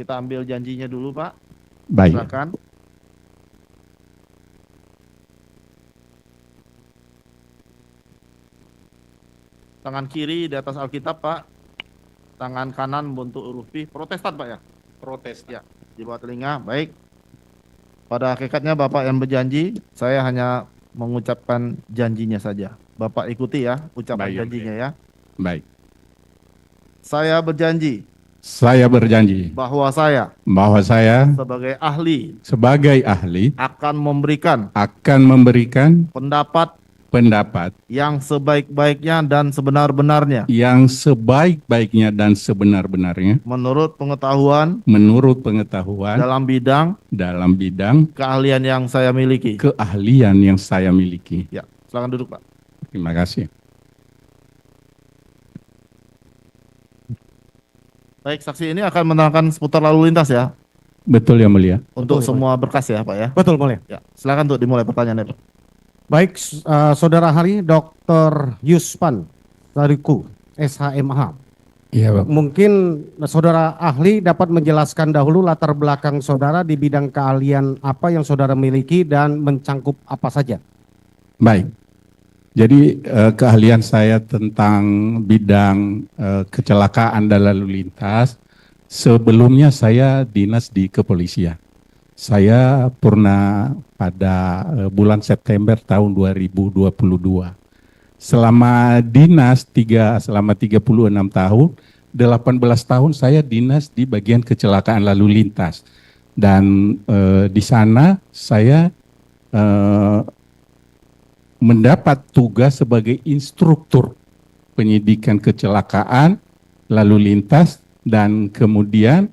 kita ambil janjinya dulu, Pak. Baik. Silakan. Tangan kiri di atas Alkitab, Pak. Tangan kanan bentuk huruf V. Protestan, Pak ya? Protestan. Ya, di bawah telinga. Baik. Pada hakikatnya Bapak yang berjanji, saya hanya mengucapkan janjinya saja. Bapak ikuti ya ucapan Baik. janjinya ya. Baik. Saya berjanji Saya berjanji bahwa saya bahwa saya sebagai ahli sebagai ahli akan memberikan akan memberikan pendapat pendapat yang sebaik-baiknya dan sebenar-benarnya yang sebaik-baiknya dan sebenar-benarnya menurut pengetahuan menurut pengetahuan dalam bidang keahlian yang saya miliki. yang saya miliki. Ya, silakan duduk, Pak. Terima kasih. Baik, saksi ini akan menerangkan seputar lalu lintas ya Betul yang mulia. untuk Betul, semua berkas ya, Pak ya. Betul, boleh. Ya, silakan untuk dimulai pertanyaannya, Pak. Baik, Saudara ahli Dr. Yuspan Tariku, SHMH. Iya, Pak. Mungkin saudara ahli dapat menjelaskan dahulu latar belakang saudara di bidang keahlian apa yang saudara miliki dan mencangkup apa saja. Baik. Jadi keahlian saya tentang bidang kecelakaan dan lalu lintas, sebelumnya saya dinas di kepolisian. Saya purna pada bulan September tahun 2022. Selama dinas selama 36 tahun, 18 tahun saya dinas di bagian kecelakaan lalu lintas. Dan di sana saya mendapat tugas sebagai instruktur penyidikan kecelakaan lalu lintas dan kemudian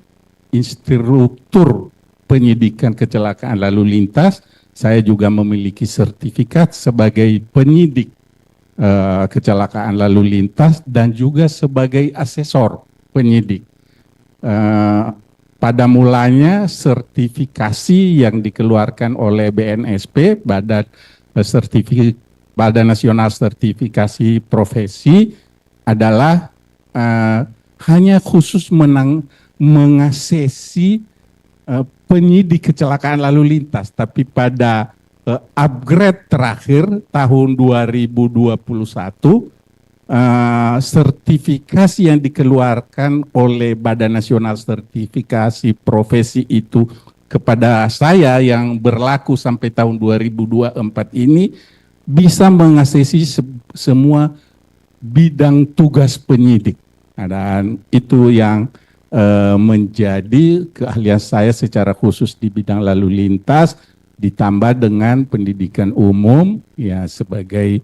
instruktur penyidikan kecelakaan lalu lintas. Saya juga memiliki sertifikat sebagai penyidik kecelakaan lalu lintas dan juga sebagai asesor penyidik. Pada mulanya sertifikasi yang dikeluarkan oleh BNSP, Badan Nasional Sertifikasi Profesi, adalah hanya khusus mengasesi penyidik kecelakaan lalu lintas, tapi pada upgrade terakhir tahun 2021 sertifikasi yang dikeluarkan oleh Badan Nasional Sertifikasi Profesi itu kepada saya yang berlaku sampai tahun 2024 ini bisa mengasesi semua bidang tugas penyidik. Dan itu yang menjadi keahlian saya secara khusus di bidang lalu lintas, ditambah dengan pendidikan umum ya sebagai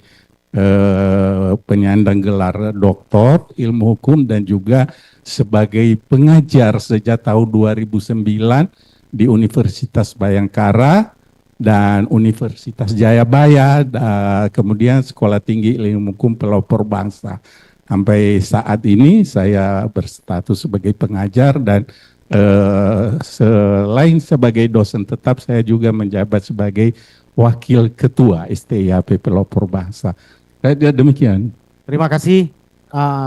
penyandang gelar doktor ilmu hukum dan juga sebagai pengajar sejak tahun 2009 di Universitas Bayangkara dan Universitas Jayabaya, kemudian Sekolah Tinggi Ilmu Hukum Pelopor Bangsa. Sampai saat ini saya berstatus sebagai pengajar dan selain sebagai dosen tetap, saya juga menjabat sebagai wakil ketua STIAP Pelopor Bangsa. Demikian. Terima kasih,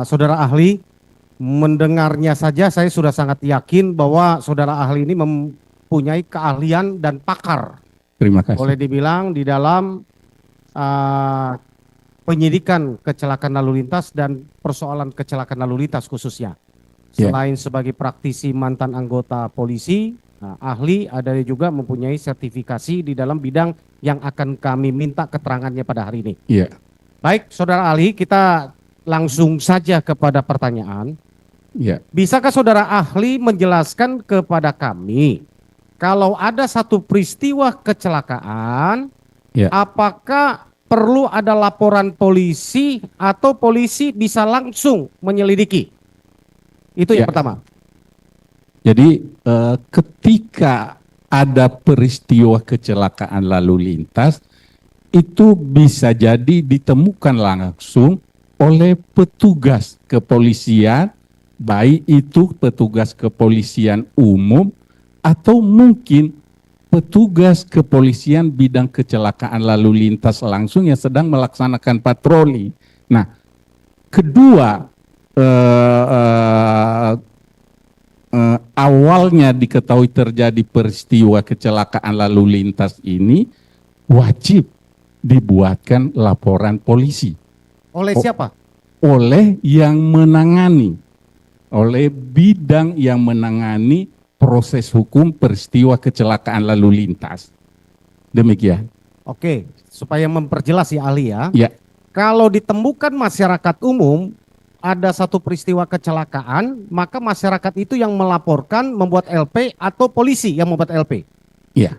saudara ahli. Mendengarnya saja saya sudah sangat yakin bahwa saudara ahli ini mempunyai keahlian dan pakar. Terima kasih. Boleh dibilang di dalam penyidikan kecelakaan lalu lintas dan persoalan kecelakaan lalu lintas khususnya. Selain sebagai praktisi mantan anggota polisi, ahli ada juga mempunyai sertifikasi di dalam bidang yang akan kami minta keterangannya pada hari ini. Iya. Baik, saudara ahli, kita langsung saja kepada pertanyaan. Iya. Bisakah saudara ahli menjelaskan kepada kami kalau ada satu peristiwa kecelakaan, apakah perlu ada laporan polisi atau polisi bisa langsung menyelidiki? Itu yang pertama. Jadi ketika ada peristiwa kecelakaan lalu lintas, itu bisa jadi ditemukan langsung oleh petugas kepolisian, baik itu petugas kepolisian umum atau mungkin petugas kepolisian bidang kecelakaan lalu lintas langsung yang sedang melaksanakan patroli. Nah, kedua awalnya diketahui terjadi peristiwa kecelakaan lalu lintas ini, wajib dibuatkan laporan polisi. Oleh siapa? Oleh yang menangani, oleh bidang yang menangani proses hukum peristiwa kecelakaan lalu lintas. Demikian. Oke, supaya memperjelas ya ahli ya. Ya. Kalau ditemukan masyarakat umum ada satu peristiwa kecelakaan, maka masyarakat itu yang melaporkan membuat LP atau polisi yang membuat LP. Ya.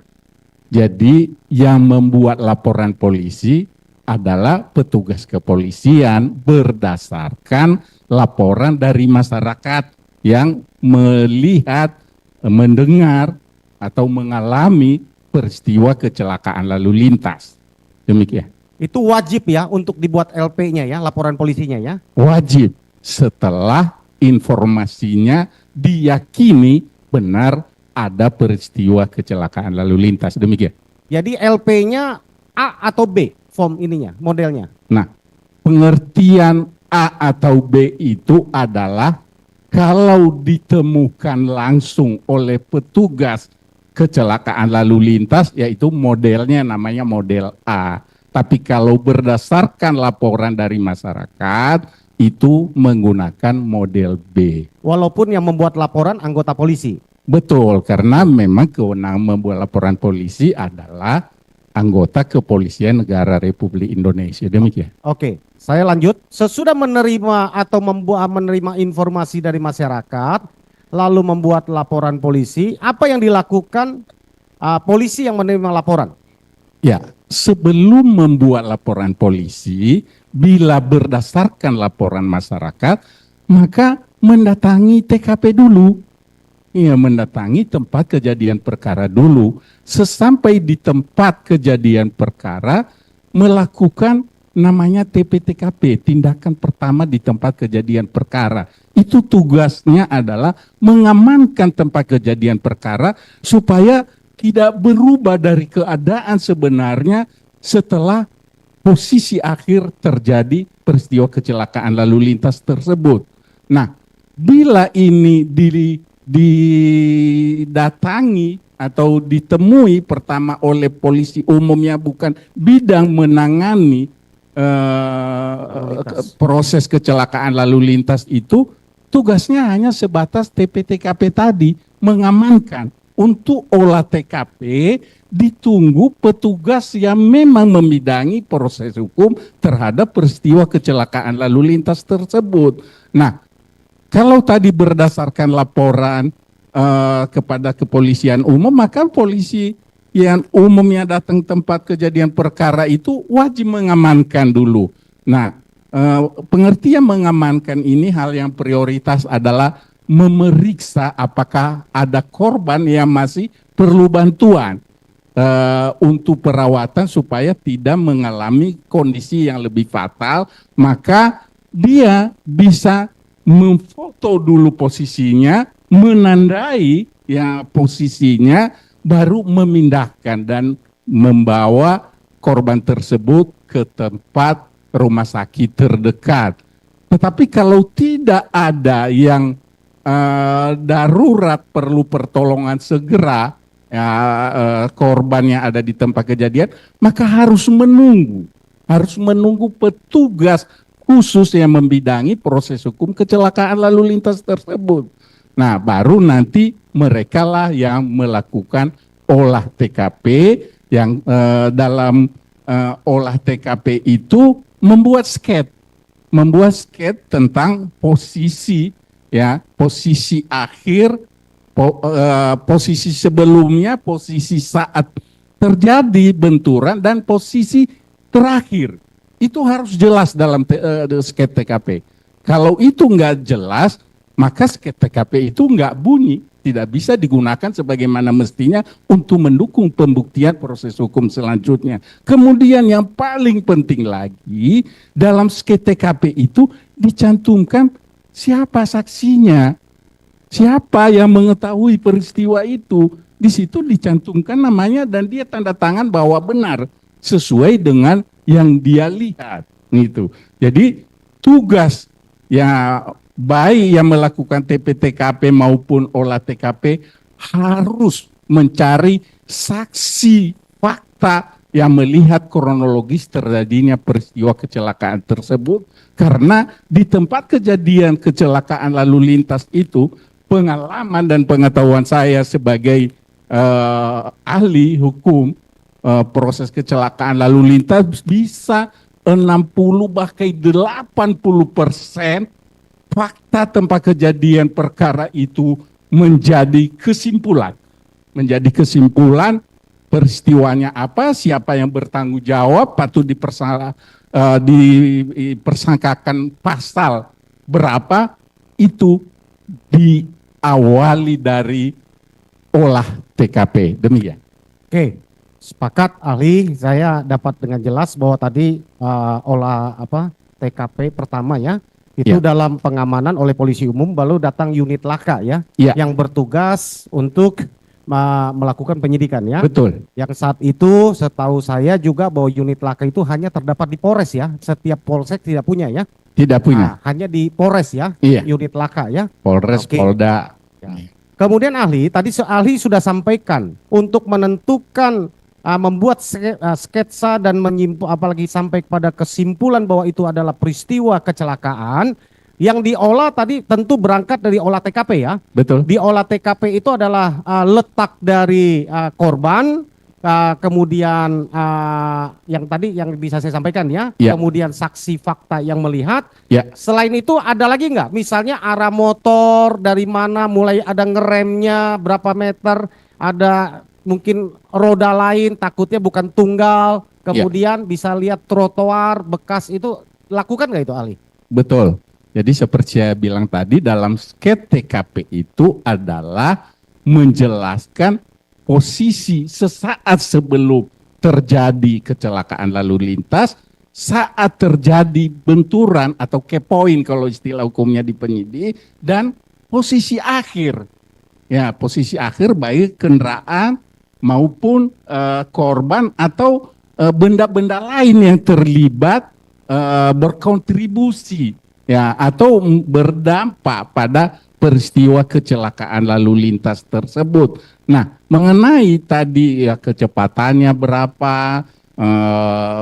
Jadi yang membuat laporan polisi adalah petugas kepolisian berdasarkan laporan dari masyarakat yang melihat, mendengar atau mengalami peristiwa kecelakaan lalu lintas. Demikian. Itu wajib ya untuk dibuat LP-nya ya, laporan polisinya ya. Wajib setelah informasinya diyakini benar ada peristiwa kecelakaan lalu lintas. Demikian. Jadi LP-nya A atau B form ininya, modelnya. Nah, pengertian A atau B itu adalah kalau ditemukan langsung oleh petugas kecelakaan lalu lintas, yaitu modelnya namanya model A. Tapi kalau berdasarkan laporan dari masyarakat, itu menggunakan model B. Walaupun yang membuat laporan anggota polisi. Betul, karena memang kewenangan membuat laporan polisi adalah anggota Kepolisian Negara Republik Indonesia. Demikian. Oke, saya lanjut. Sesudah menerima atau menerima informasi dari masyarakat, lalu membuat laporan polisi, apa yang dilakukan polisi yang menerima laporan? Ya, sebelum membuat laporan polisi, bila berdasarkan laporan masyarakat, maka mendatangi TKP dulu. Ya, mendatangi tempat kejadian perkara dulu. Sesampai di tempat kejadian perkara, melakukan namanya TPTKP, tindakan pertama di tempat kejadian perkara. Itu tugasnya adalah mengamankan tempat kejadian perkara supaya tidak berubah dari keadaan sebenarnya setelah posisi akhir terjadi peristiwa kecelakaan lalu lintas tersebut. Nah, bila ini didatangi atau ditemui pertama oleh polisi umumnya bukan bidang menangani proses kecelakaan lalu lintas itu, tugasnya hanya sebatas TPTKP tadi, mengamankan. Untuk olah TKP ditunggu petugas yang memang membidangi proses hukum terhadap peristiwa kecelakaan lalu lintas tersebut. Nah, kalau tadi berdasarkan laporan kepada kepolisian umum, maka polisi yang umumnya datang tempat kejadian perkara itu wajib mengamankan dulu. Nah, pengertian mengamankan ini hal yang prioritas adalah memeriksa apakah ada korban yang masih perlu bantuan untuk perawatan supaya tidak mengalami kondisi yang lebih fatal, maka dia bisa memfoto dulu posisinya, menandai ya posisinya, baru memindahkan dan membawa korban tersebut ke tempat rumah sakit terdekat. Tetapi kalau tidak ada yang darurat perlu pertolongan segera, ya, korban yang ada di tempat kejadian, maka harus menunggu petugas khusus yang membidangi proses hukum kecelakaan lalu lintas tersebut. Nah, baru nanti mereka lah yang melakukan olah TKP, yang dalam olah TKP itu membuat sketsa tentang posisi, ya, posisi akhir, posisi sebelumnya, posisi saat terjadi benturan, dan posisi terakhir. Itu harus jelas dalam sketsa TKP. Kalau itu nggak jelas, maka sketsa TKP itu nggak bunyi, tidak bisa digunakan sebagaimana mestinya untuk mendukung pembuktian proses hukum selanjutnya. Kemudian yang paling penting lagi, dalam sketsa TKP itu dicantumkan siapa saksinya, siapa yang mengetahui peristiwa itu. Di situ dicantumkan namanya dan dia tanda tangan bahwa benar sesuai dengan yang dia lihat. Gitu. Jadi tugas ya baik yang melakukan TP-TKP maupun olah TKP harus mencari saksi fakta yang melihat kronologis terjadinya peristiwa kecelakaan tersebut, karena di tempat kejadian kecelakaan lalu lintas itu pengalaman dan pengetahuan saya sebagai ahli hukum proses kecelakaan lalu lintas bisa 60 bahkan 80% fakta tempat kejadian perkara itu menjadi kesimpulan. Menjadi kesimpulan peristiwanya apa, siapa yang bertanggung jawab, patut dipersangkakan pasal berapa, itu diawali dari olah TKP. Demikian. Oke, sepakat ahli, saya dapat dengan jelas bahwa tadi olah TKP pertama ya, itu dalam pengamanan oleh polisi umum, baru datang unit laka ya, yang bertugas untuk melakukan penyidikan ya. Betul. Yang saat itu setahu saya juga bahwa unit laka itu hanya terdapat di Polres ya, setiap polsek tidak punya ya. Tidak punya. Hanya di Polres ya, unit laka ya. Polres, Polda. Ya. Kemudian ahli, tadi ahli sudah sampaikan untuk menentukan membuat sketsa dan menyimpul, apalagi sampai pada kesimpulan bahwa itu adalah peristiwa kecelakaan yang diolah tadi tentu berangkat dari olah TKP ya. Betul. Di olah TKP itu adalah letak dari korban, kemudian yang tadi yang bisa saya sampaikan ya, kemudian saksi fakta yang melihat. Selain itu ada lagi nggak? Misalnya arah motor dari mana, mulai ada ngeremnya berapa meter, ada mungkin roda lain, takutnya bukan tunggal, kemudian bisa lihat trotoar bekas, itu lakukan nggak itu ahli? Betul. Jadi seperti saya bilang tadi, dalam sket TKP itu adalah menjelaskan posisi sesaat sebelum terjadi kecelakaan lalu lintas, saat terjadi benturan atau kepoin kalau istilah hukumnya di penyidik, dan posisi akhir. Ya, posisi akhir baik kendaraan maupun korban atau benda-benda lain yang terlibat berkontribusi ya atau berdampak pada peristiwa kecelakaan lalu lintas tersebut. Nah, mengenai tadi ya kecepatannya berapa,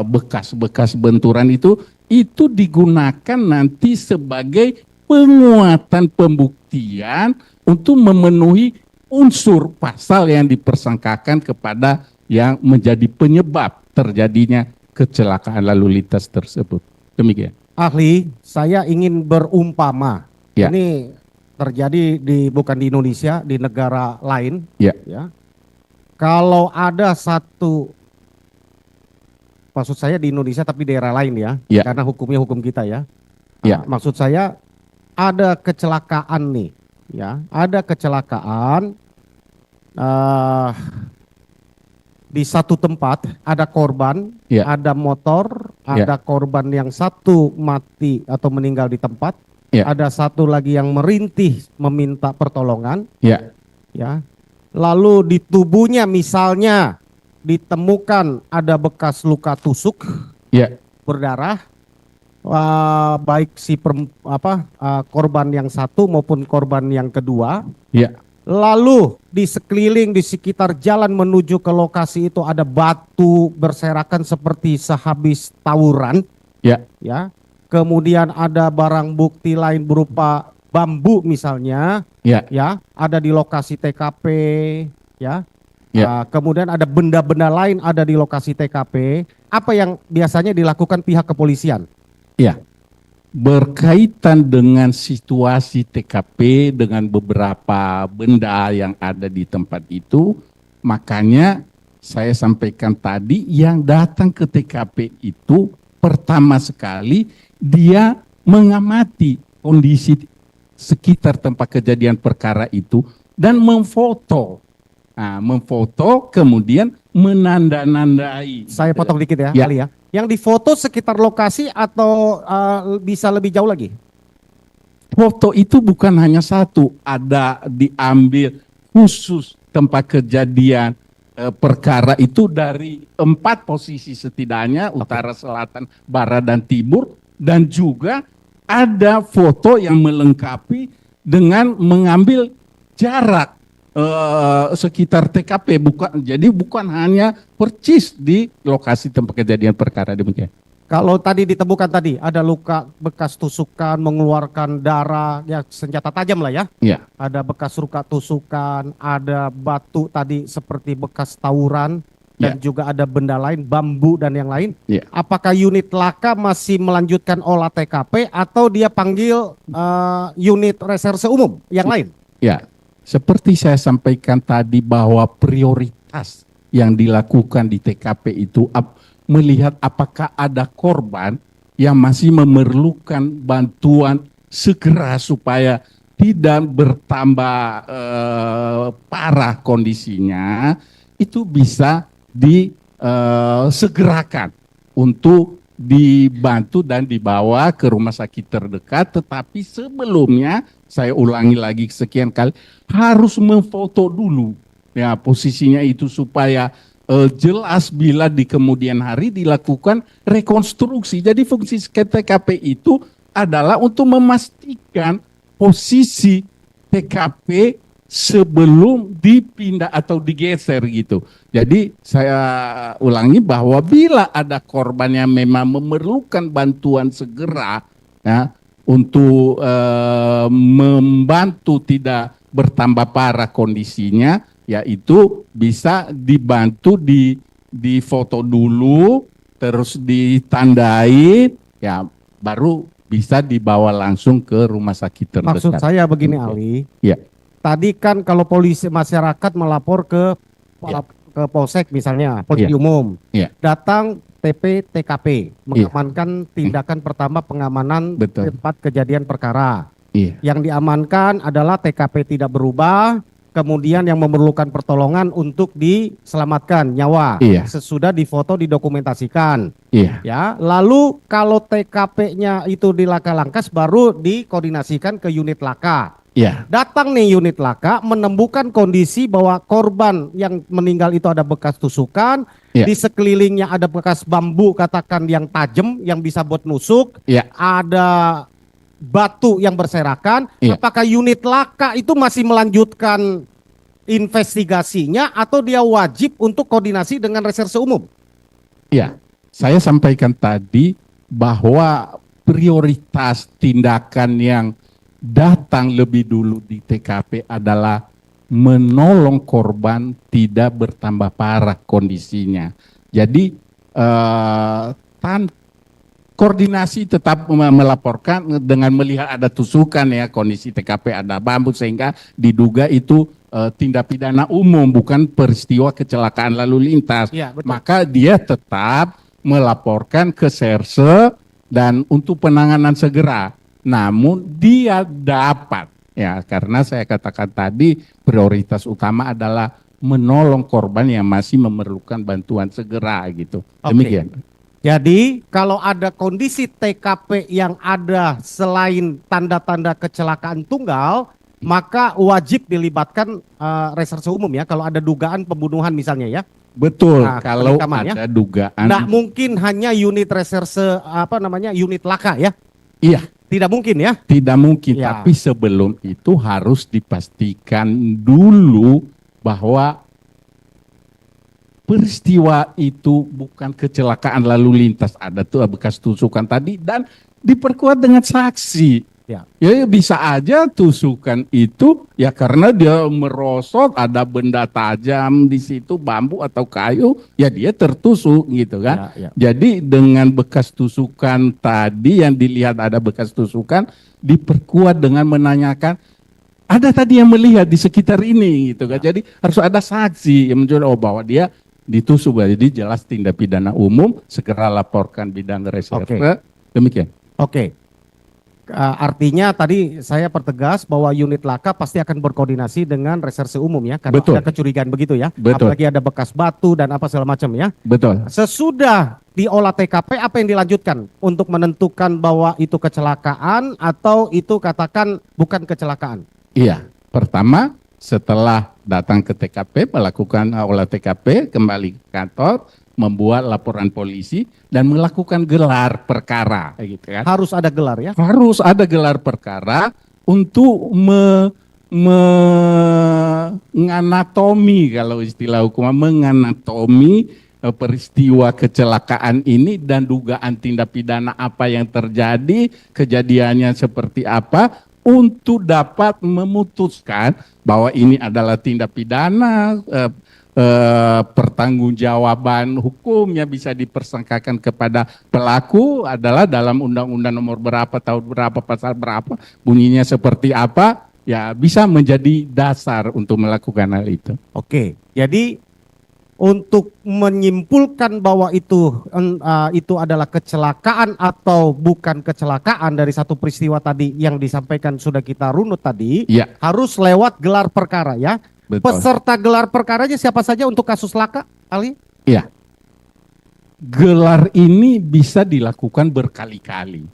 bekas-bekas benturan itu digunakan nanti sebagai penguatan pembuktian untuk memenuhi unsur pasal yang dipersangkakan kepada yang menjadi penyebab terjadinya kecelakaan lalu lintas tersebut. Demikian. Ahli, saya ingin berumpama. Ini terjadi bukan di Indonesia, di negara lain. Ya. Kalau ada satu, maksud saya di Indonesia tapi daerah lain ya, karena hukumnya hukum kita ya. Maksud saya ada kecelakaan nih, ya, ada kecelakaan di satu tempat, ada korban, ada motor, ada korban yang satu mati atau meninggal di tempat, ada satu lagi yang merintih meminta pertolongan, ya. Lalu di tubuhnya misalnya ditemukan ada bekas luka tusuk, berdarah, baik si korban yang satu maupun korban yang kedua. Lalu di sekeliling di sekitar jalan menuju ke lokasi itu ada batu berserakan seperti sehabis tawuran. Ya. Kemudian ada barang bukti lain berupa bambu misalnya. Ya, ada di lokasi TKP, ya. Kemudian ada benda-benda lain ada di lokasi TKP. Apa yang biasanya dilakukan pihak kepolisian? Berkaitan dengan situasi TKP dengan beberapa benda yang ada di tempat itu, makanya saya sampaikan tadi yang datang ke TKP itu pertama sekali dia mengamati kondisi sekitar tempat kejadian perkara itu dan memfoto. Nah, memfoto kemudian menanda-nandai. Saya potong dikit ya, kali ya. Yang difoto sekitar lokasi atau bisa lebih jauh lagi? Foto itu bukan hanya satu, ada diambil khusus tempat kejadian perkara itu dari 4 posisi setidaknya, utara, selatan, barat, dan timur, dan juga ada foto yang melengkapi dengan mengambil jarak sekitar TKP, bukan hanya percis di lokasi tempat kejadian perkara, demikian. Kalau tadi ditemukan tadi ada luka bekas tusukan, mengeluarkan darah, ya senjata tajam lah ya. Iya. Ada bekas luka tusukan, ada batu tadi seperti bekas tawuran, dan juga ada benda lain, bambu dan yang lain. Iya. Apakah unit laka masih melanjutkan olah TKP atau dia panggil unit reserse umum yang lain? Ya, seperti saya sampaikan tadi bahwa prioritas yang dilakukan di TKP itu melihat apakah ada korban yang masih memerlukan bantuan segera supaya tidak bertambah parah kondisinya, itu bisa disegerakan untuk dibantu dan dibawa ke rumah sakit terdekat. Tetapi sebelumnya, saya ulangi lagi sekian kali, harus memfoto dulu ya posisinya itu supaya jelas bila di kemudian hari dilakukan rekonstruksi. Jadi fungsi TKP itu adalah untuk memastikan posisi TKP sebelum dipindah atau digeser gitu. Jadi saya ulangi bahwa bila ada korban yang memang memerlukan bantuan segera ya, untuk membantu tidak bertambah parah kondisinya, yaitu bisa dibantu di foto dulu, terus ditandai, ya baru bisa dibawa langsung ke rumah sakit terdekat. Maksud saya begini, Ali. Ya. Tadi kan kalau polisi masyarakat melapor ke Polsek misalnya, polisi umum, datang TP/TKP, mengamankan tindakan pertama pengamanan tempat kejadian perkara. Yang diamankan adalah TKP tidak berubah. Kemudian yang memerlukan pertolongan untuk diselamatkan nyawa, sesudah difoto didokumentasikan, ya. Lalu kalau TKP-nya itu di Laka Langkas baru dikoordinasikan ke unit laka. Datang nih unit laka menemukan kondisi bahwa korban yang meninggal itu ada bekas tusukan, di sekelilingnya ada bekas bambu katakan yang tajam yang bisa buat nusuk, ada batu yang berserakan. Apakah unit laka itu masih melanjutkan investigasinya atau dia wajib untuk koordinasi dengan reserse umum? Ya, saya sampaikan tadi bahwa prioritas tindakan yang datang lebih dulu di TKP adalah menolong korban tidak bertambah parah kondisinya. Jadi koordinasi tetap melaporkan dengan melihat ada tusukan ya, kondisi TKP ada bambu sehingga diduga itu tindak pidana umum bukan peristiwa kecelakaan lalu lintas. Maka dia tetap melaporkan ke Serse dan untuk penanganan segera. Namun dia dapat ya, karena saya katakan tadi prioritas utama adalah menolong korban yang masih memerlukan bantuan segera gitu. Demikian. Jadi kalau ada kondisi TKP yang ada selain tanda-tanda kecelakaan tunggal, maka wajib dilibatkan reserse umum ya, kalau ada dugaan pembunuhan misalnya ya. Betul, kalau ada dugaan. Nggak mungkin hanya unit reserse unit laka ya. Iya. Tidak mungkin ya. Tidak mungkin, tapi sebelum itu harus dipastikan dulu bahwa peristiwa itu bukan kecelakaan lalu lintas, ada tuh bekas tusukan tadi dan diperkuat dengan saksi. Ya bisa aja tusukan itu ya karena dia merosot, ada benda tajam di situ, bambu atau kayu, ya dia tertusuk gitu kan. Jadi dengan bekas tusukan tadi yang dilihat ada bekas tusukan, diperkuat dengan menanyakan ada tadi yang melihat di sekitar ini gitu kan. Jadi harus ada saksi yang menunjukkan bahwa dia ditusuk, jadi jelas tindak pidana umum, segera laporkan bidang reserse. Demikian. Artinya tadi saya pertegas bahwa unit laka pasti akan berkoordinasi dengan reserse umum ya, karena ada kecurigaan begitu ya. Apalagi ada bekas batu dan apa segala macam ya. Sesudah diolah TKP, apa yang dilanjutkan untuk menentukan bahwa itu kecelakaan atau itu katakan bukan kecelakaan? Iya, pertama setelah datang ke TKP, melakukan olah TKP, kembali ke kantor, membuat laporan polisi dan melakukan gelar perkara, gitu kan. Harus ada gelar ya? Harus ada gelar perkara untuk menganatomi, kalau istilah hukum, menganatomi peristiwa kecelakaan ini dan dugaan tindak pidana apa yang terjadi, kejadiannya seperti apa, untuk dapat memutuskan bahwa ini adalah tindak pidana, pertanggungjawaban hukumnya bisa dipersangkakan kepada pelaku adalah dalam undang-undang nomor berapa, tahun berapa, pasal berapa, bunyinya seperti apa, ya bisa menjadi dasar untuk melakukan hal itu. Oke, jadi untuk menyimpulkan bahwa itu adalah kecelakaan atau bukan kecelakaan dari satu peristiwa tadi yang disampaikan sudah kita runut tadi, Ya, harus lewat gelar perkara ya. betul. Peserta gelar perkaranya siapa saja untuk kasus laka, Ali? Ya, gelar ini bisa dilakukan berkali-kali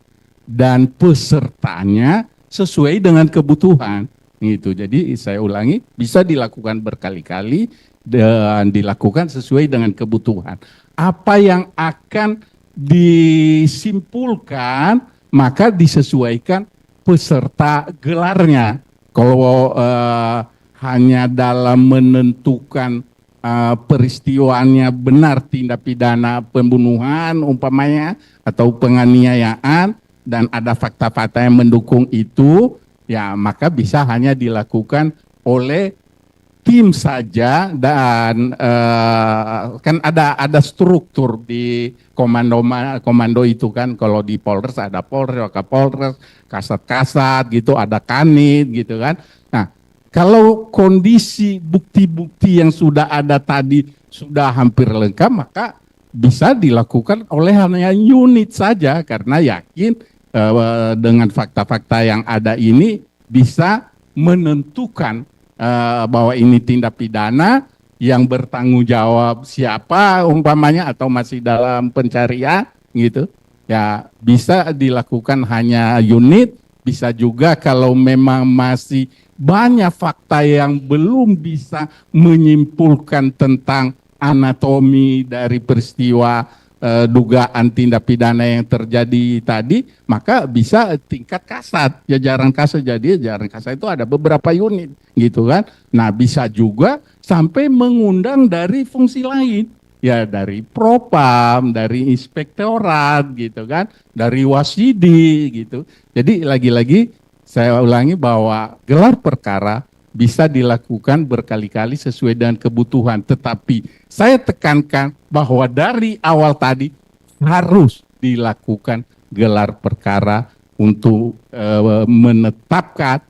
dan pesertanya sesuai dengan kebutuhan. Gitu. Jadi saya ulangi, bisa dilakukan berkali-kali dan dilakukan sesuai dengan kebutuhan. Apa yang akan disimpulkan maka disesuaikan peserta gelarnya. Kalau hanya dalam menentukan peristiwanya benar tindak pidana pembunuhan umpamanya atau penganiayaan dan ada fakta-fakta yang mendukung itu, ya maka bisa hanya dilakukan oleh tim saja dan kan ada struktur di komando itu kan. Kalau di Polres ada Polres, Wakapolres, Kasat-Kasat gitu, ada Kanit gitu kan. Nah, kalau kondisi bukti-bukti yang sudah ada tadi sudah hampir lengkap, maka bisa dilakukan oleh hanya unit saja karena yakin dengan fakta-fakta yang ada ini bisa menentukan bahwa ini tindak pidana yang bertanggung jawab siapa umpamanya atau masih dalam pencarian gitu. Ya bisa dilakukan hanya unit, bisa juga kalau memang masih banyak fakta yang belum bisa menyimpulkan tentang anatomi dari peristiwa dugaan tindak pidana yang terjadi tadi, maka bisa tingkat kasat, jajaran kasat. Jadi jajaran kasat itu ada beberapa unit gitu kan. Nah bisa juga sampai mengundang dari fungsi lain, ya dari propam, dari inspektorat gitu kan, dari wasidi gitu. Jadi lagi-lagi saya ulangi bahwa gelar perkara bisa dilakukan berkali-kali sesuai dengan kebutuhan. Tetapi saya tekankan bahwa dari awal tadi harus dilakukan gelar perkara untuk menetapkan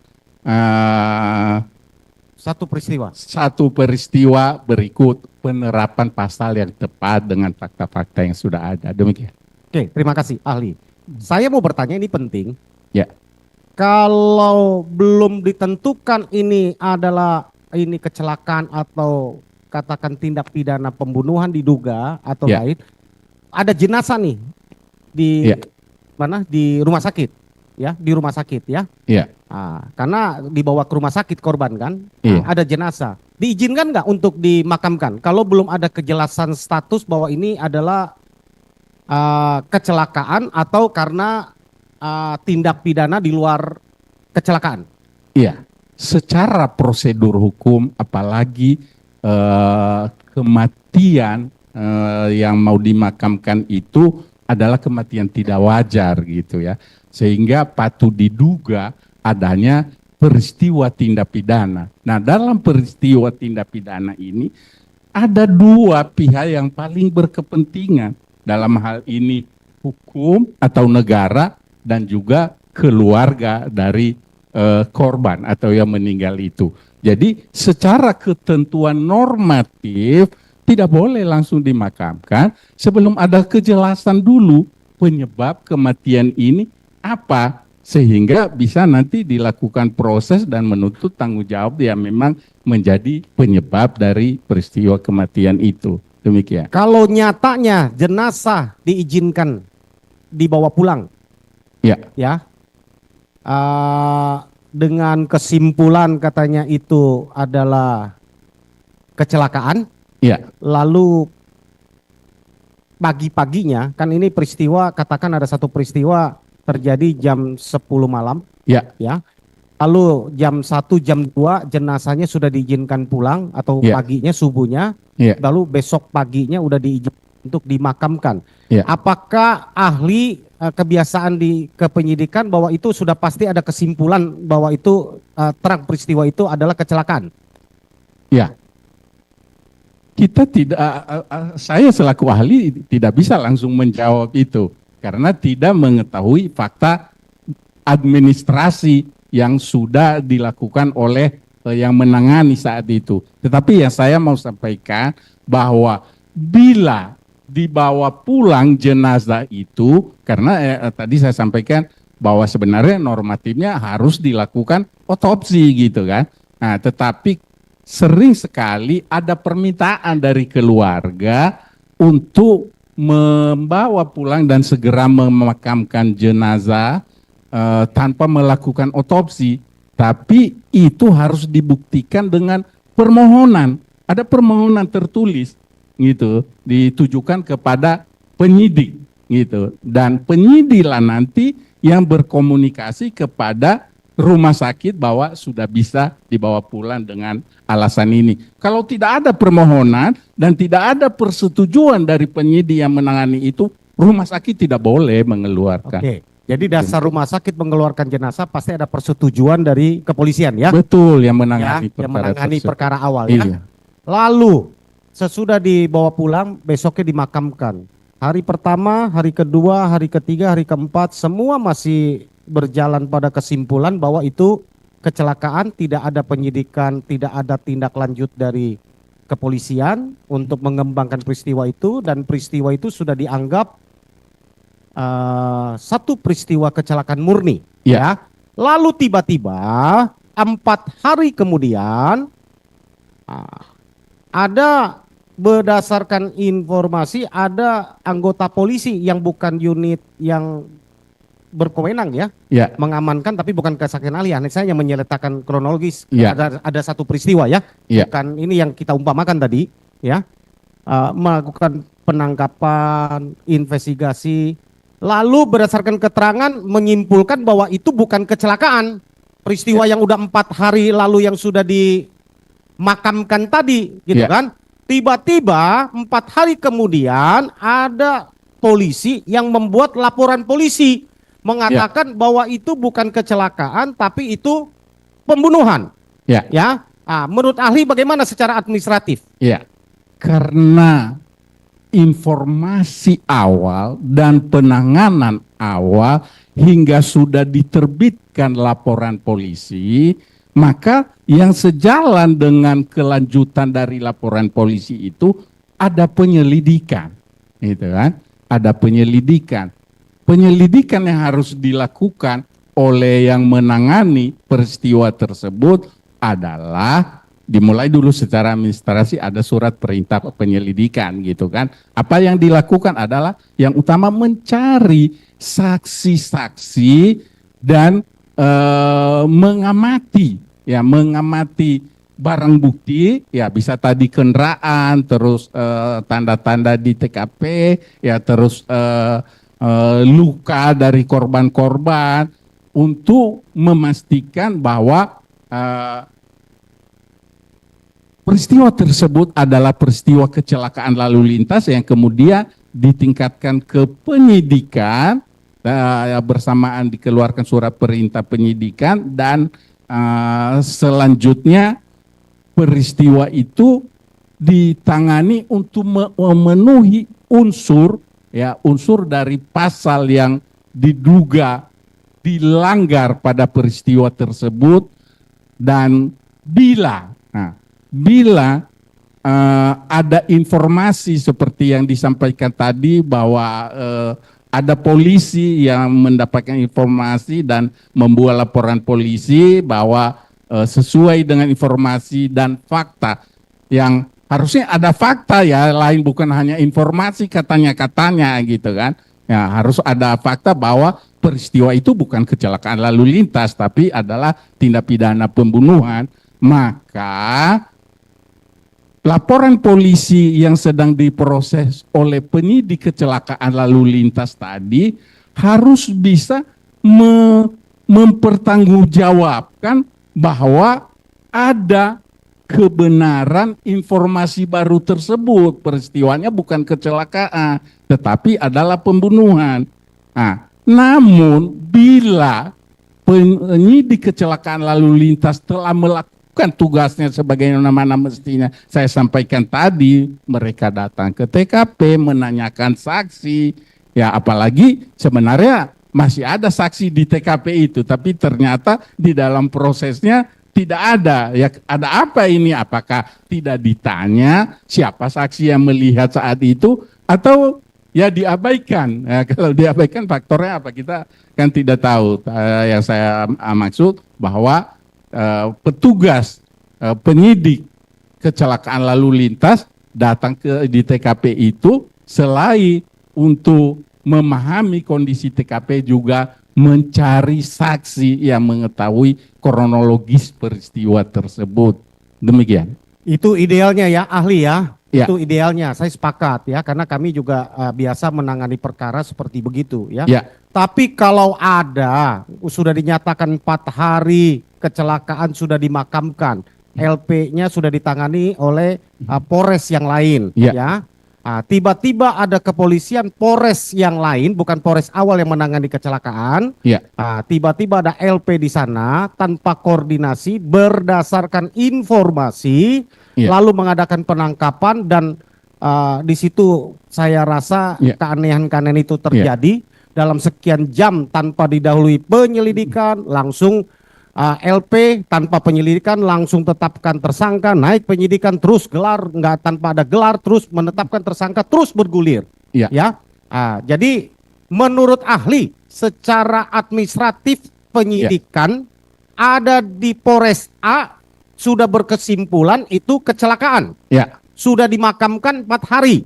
satu peristiwa berikut penerapan pasal yang tepat dengan fakta-fakta yang sudah ada. Demikian. Oke, terima kasih ahli. Saya mau bertanya, ini penting. Ya. Kalau belum ditentukan ini kecelakaan atau katakan tindak pidana pembunuhan diduga atau lain, ada jenazah nih di mana, di rumah sakit ya, di rumah sakit ya. Iya. Nah, karena dibawa ke rumah sakit korban kan, ada jenazah. Diizinkan nggak untuk dimakamkan kalau belum ada kejelasan status bahwa ini adalah kecelakaan atau karena tindak pidana di luar kecelakaan? Iya, secara prosedur hukum, apalagi kematian yang mau dimakamkan itu adalah kematian tidak wajar gitu ya, sehingga patut diduga adanya peristiwa tindak pidana. Nah, dalam peristiwa tindak pidana ini ada dua pihak yang paling berkepentingan, dalam hal ini hukum atau negara dan juga keluarga dari korban atau yang meninggal itu. Jadi secara ketentuan normatif tidak boleh langsung dimakamkan sebelum ada kejelasan dulu penyebab kematian ini apa, sehingga bisa nanti dilakukan proses dan menuntut tanggung jawab yang memang menjadi penyebab dari peristiwa kematian itu. Demikian. Kalau nyatanya jenazah diizinkan dibawa pulang, ya, dengan kesimpulan katanya itu adalah kecelakaan, lalu pagi-paginya, kan ini peristiwa, katakan ada satu peristiwa terjadi jam 10 malam, Ya, ya. Lalu jam 1, jam 2 jenazahnya sudah diizinkan pulang atau Ya. paginya, subuhnya, ya, lalu besok paginya udah diizinkan untuk dimakamkan. Ya. Apakah ahli kebiasaan di kepenyidikan bahwa itu sudah pasti ada kesimpulan bahwa itu terang peristiwa itu adalah kecelakaan? ya. Kita tidak, saya selaku ahli tidak bisa langsung menjawab itu karena tidak mengetahui fakta administrasi yang sudah dilakukan oleh yang menangani saat itu. Tetapi yang saya mau sampaikan bahwa bila dibawa pulang jenazah itu, karena tadi saya sampaikan bahwa sebenarnya normatifnya harus dilakukan otopsi gitu kan. Nah, tetapi sering sekali ada permintaan dari keluarga untuk membawa pulang dan segera memakamkan jenazah tanpa melakukan otopsi, tapi itu harus dibuktikan dengan permohonan. Ada permohonan tertulis gitu, ditujukan kepada penyidik gitu, dan penyidik lah nanti yang berkomunikasi kepada rumah sakit bahwa sudah bisa dibawa pulang dengan alasan ini. Kalau tidak ada permohonan dan tidak ada persetujuan dari penyidik yang menangani itu, rumah sakit tidak boleh mengeluarkan. Oke. Jadi dasar rumah sakit mengeluarkan jenazah pasti ada persetujuan dari kepolisian ya. Betul, yang Ya, menangani yang menangani tersebut. perkara awal Iya. ya. Lalu sesudah dibawa pulang besoknya dimakamkan. Hari pertama, hari kedua, hari ketiga, hari keempat semua masih berjalan pada kesimpulan bahwa itu kecelakaan, tidak ada penyidikan, tidak ada tindak lanjut dari kepolisian untuk mengembangkan peristiwa itu, dan peristiwa itu sudah dianggap satu peristiwa kecelakaan murni. Ya. Lalu tiba-tiba 4 hari kemudian ada, berdasarkan informasi, ada anggota polisi yang bukan unit yang berkewenang ya, Ya. mengamankan, tapi bukan kesaksian ahli. Saya yang menyertakan kronologis. Ya. Ada satu peristiwa ya, Ya. bukan ini yang kita umpamakan tadi ya, melakukan penangkapan, investigasi, lalu berdasarkan keterangan menyimpulkan bahwa itu bukan kecelakaan. Peristiwa yang udah 4 hari lalu yang sudah dimakamkan tadi gitu Ya. kan. Tiba-tiba 4 hari kemudian ada polisi yang membuat laporan polisi mengatakan bahwa itu bukan kecelakaan tapi itu pembunuhan. Ya. Ya. Menurut ahli bagaimana secara administratif? Ya. Karena informasi awal dan penanganan awal hingga sudah diterbitkan laporan polisi, maka yang sejalan dengan kelanjutan dari laporan polisi itu ada penyelidikan, gitu kan? Ada penyelidikan. Penyelidikan yang harus dilakukan oleh yang menangani peristiwa tersebut adalah dimulai dulu secara administrasi, ada surat perintah penyelidikan gitu kan. Apa yang dilakukan adalah yang utama mencari saksi-saksi dan mengamati barang bukti, ya bisa tadi kendaraan, terus tanda-tanda di TKP, ya terus luka dari korban-korban untuk memastikan bahwa peristiwa tersebut adalah peristiwa kecelakaan lalu lintas yang kemudian ditingkatkan ke penyidikan, bersamaan dikeluarkan surat perintah penyidikan, dan selanjutnya peristiwa itu ditangani untuk memenuhi unsur dari pasal yang diduga dilanggar pada peristiwa tersebut, dan bila ada informasi seperti yang disampaikan tadi bahwa ada polisi yang mendapatkan informasi dan membuat laporan polisi bahwa sesuai dengan informasi dan fakta, yang harusnya ada fakta ya, lain bukan hanya informasi katanya gitu kan. Ya, harus ada fakta bahwa peristiwa itu bukan kecelakaan lalu lintas tapi adalah tindak pidana pembunuhan. Maka laporan polisi yang sedang diproses oleh penyidik kecelakaan lalu lintas tadi harus bisa mempertanggungjawabkan bahwa ada kebenaran informasi baru tersebut. Peristiwanya bukan kecelakaan, tetapi adalah pembunuhan. Nah, namun bila penyidik kecelakaan lalu lintas telah melakukan tugasnya sebagaimana mestinya, saya sampaikan tadi, mereka datang ke TKP menanyakan saksi, ya apalagi sebenarnya masih ada saksi di TKP itu, tapi ternyata di dalam prosesnya tidak ada. Ya, ada apa ini? Apakah tidak ditanya siapa saksi yang melihat saat itu, atau ya diabaikan? Ya, kalau diabaikan faktornya apa? Kita kan tidak tahu. Yang saya maksud bahwa petugas penyidik kecelakaan lalu lintas datang di TKP itu selain untuk memahami kondisi TKP juga mencari saksi yang mengetahui kronologis peristiwa tersebut. Demikian. Itu idealnya ya, ahli ya. Ya. Itu idealnya, saya sepakat ya, karena kami juga biasa menangani perkara seperti begitu ya. Ya. Tapi kalau ada, sudah dinyatakan 4 hari kecelakaan sudah dimakamkan, LP-nya sudah ditangani oleh Polres yang lain ya. Tiba-tiba ada kepolisian Polres yang lain, bukan Polres awal yang menangani kecelakaan. Ya. Tiba-tiba ada LP di sana tanpa koordinasi berdasarkan informasi, lalu mengadakan penangkapan dan di situ saya rasa keanehan-keanehan itu terjadi dalam sekian jam tanpa didahului penyelidikan, langsung LP tanpa penyelidikan langsung tetapkan tersangka, naik penyidikan terus gelar, nggak tanpa ada gelar terus menetapkan tersangka terus bergulir. Ya. Jadi menurut ahli secara administratif penyidikan ada di Polres A sudah berkesimpulan itu kecelakaan. Sudah dimakamkan 4 hari.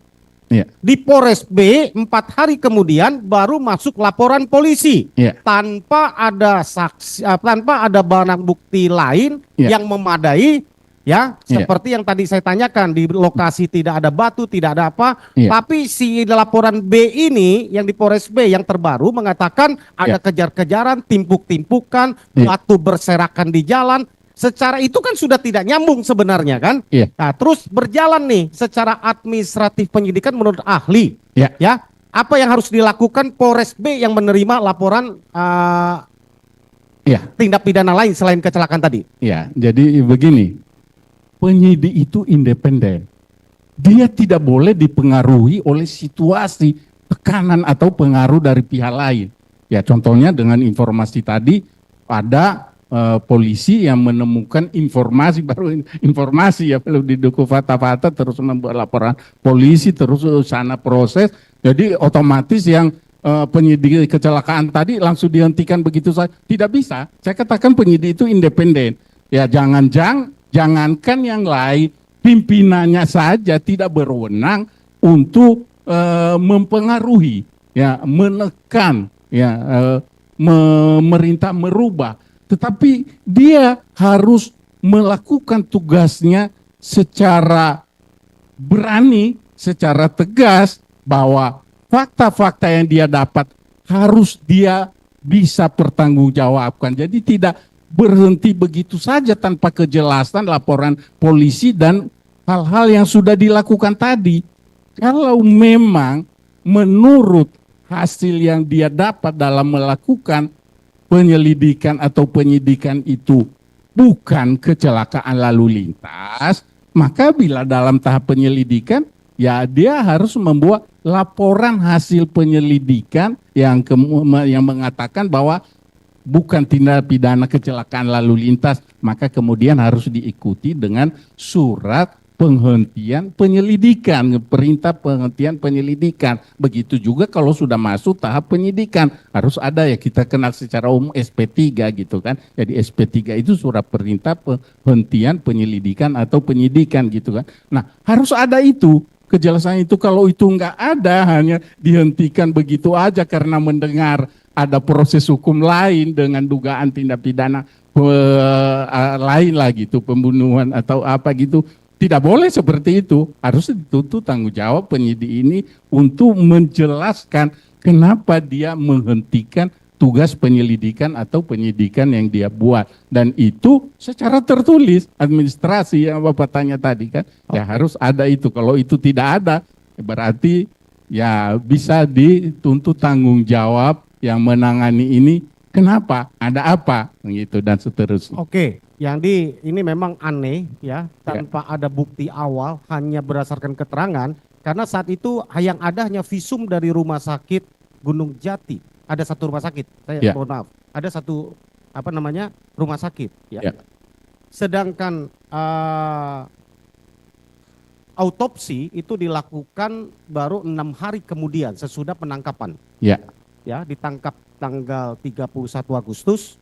Di Polres B 4 hari kemudian baru masuk laporan polisi tanpa ada saksi, tanpa ada barang bukti lain yang memadai ya, seperti yang tadi saya tanyakan, di lokasi tidak ada batu, tidak ada apa, tapi si laporan B ini yang di Polres B yang terbaru mengatakan ada kejar-kejaran, timpuk-timpukan, batu berserakan di jalan. Secara itu kan sudah tidak nyambung sebenarnya kan. Nah, terus berjalan nih secara administratif penyidikan menurut ahli. Ya, apa yang harus dilakukan Polres B yang menerima laporan tindak pidana lain selain kecelakaan tadi? Ya, jadi begini, penyidik itu independen. Dia tidak boleh dipengaruhi oleh situasi, tekanan atau pengaruh dari pihak lain. Ya, contohnya dengan informasi tadi ada polisi yang menemukan informasi, baru informasi ya, belum didukung fakta-fakta, terus membuat laporan polisi, terus sana proses, jadi otomatis yang penyidik kecelakaan tadi langsung dihentikan begitu saja, tidak bisa. Saya katakan penyidik itu independen. Ya, jangankan yang lain, pimpinannya saja tidak berwenang untuk mempengaruhi, ya, menekan, ya, memerintah merubah. Tetapi dia harus melakukan tugasnya secara berani, secara tegas, bahwa fakta-fakta yang dia dapat harus dia bisa pertanggungjawabkan. Jadi tidak berhenti begitu saja tanpa kejelasan laporan polisi dan hal-hal yang sudah dilakukan tadi. Kalau memang menurut hasil yang dia dapat dalam melakukan penyelidikan atau penyidikan itu bukan kecelakaan lalu lintas, maka bila dalam tahap penyelidikan, ya dia harus membuat laporan hasil penyelidikan yang mengatakan bahwa bukan tindak pidana kecelakaan lalu lintas, maka kemudian harus diikuti dengan surat penghentian penyelidikan, perintah penghentian penyelidikan. Begitu juga kalau sudah masuk tahap penyidikan, harus ada, ya kita kenal secara umum SP3 gitu kan. Jadi SP3 itu surat perintah penghentian penyelidikan atau penyidikan gitu kan. Nah, harus ada itu. Kejelasan itu, kalau itu enggak ada, hanya dihentikan begitu aja karena mendengar ada proses hukum lain dengan dugaan tindak pidana lain lah gitu, pembunuhan atau apa gitu, tidak boleh seperti itu. Harus dituntut tanggung jawab penyidik ini untuk menjelaskan kenapa dia menghentikan tugas penyelidikan atau penyidikan yang dia buat. Dan itu secara tertulis, administrasi yang Bapak tanya tadi kan, ya harus ada itu. Kalau itu tidak ada, berarti ya bisa dituntut tanggung jawab yang menangani ini. Kenapa? Ada apa? Gitu dan seterusnya. Oke, ini memang aneh ya, tanpa ada bukti awal, hanya berdasarkan keterangan, karena saat itu yang ada hanya visum dari rumah sakit Gunung Jati. Ada satu rumah sakit, saya mohon maaf, ada satu rumah sakit ya. Sedangkan autopsi itu dilakukan baru 6 hari kemudian sesudah penangkapan. Ya, ditangkap tanggal 31 Agustus,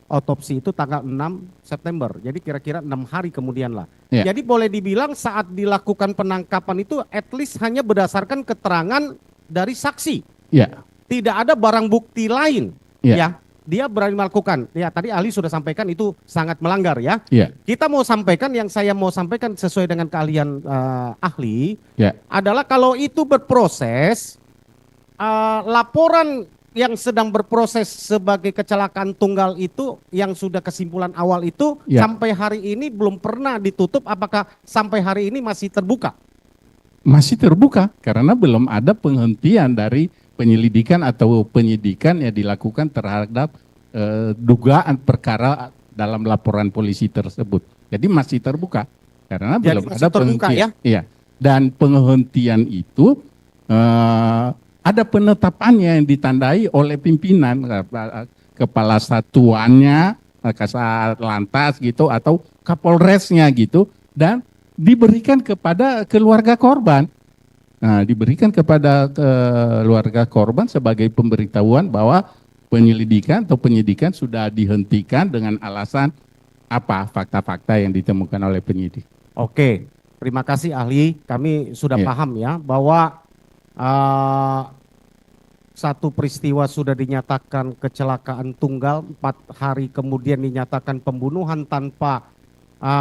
otopsi itu tanggal 6 September. Jadi kira-kira 6 hari kemudian lah. Jadi boleh dibilang saat dilakukan penangkapan itu at least hanya berdasarkan keterangan dari saksi. Tidak ada barang bukti lain. Ya, dia berani melakukan. Ya, tadi ahli sudah sampaikan itu sangat melanggar ya. Kita mau sampaikan, yang saya mau sampaikan sesuai dengan keahlian ahli adalah kalau itu berproses, laporan yang sedang berproses sebagai kecelakaan tunggal itu yang sudah kesimpulan awal itu sampai hari ini belum pernah ditutup. Apakah sampai hari ini masih terbuka? Masih terbuka karena belum ada penghentian dari penyelidikan atau penyidikan yang dilakukan terhadap dugaan perkara dalam laporan polisi tersebut. Jadi masih terbuka karena belum ada penghentian. Dan penghentian itu ada penetapannya yang ditandai oleh pimpinan, kepala satuannya, Kasat Lantas gitu, atau Kapolresnya gitu, dan diberikan kepada keluarga korban. Nah, diberikan kepada keluarga korban sebagai pemberitahuan bahwa penyelidikan atau penyidikan sudah dihentikan dengan alasan apa, fakta-fakta yang ditemukan oleh penyidik. Oke, terima kasih ahli. Kami sudah paham ya bahwa satu peristiwa sudah dinyatakan kecelakaan tunggal, 4 hari kemudian dinyatakan pembunuhan tanpa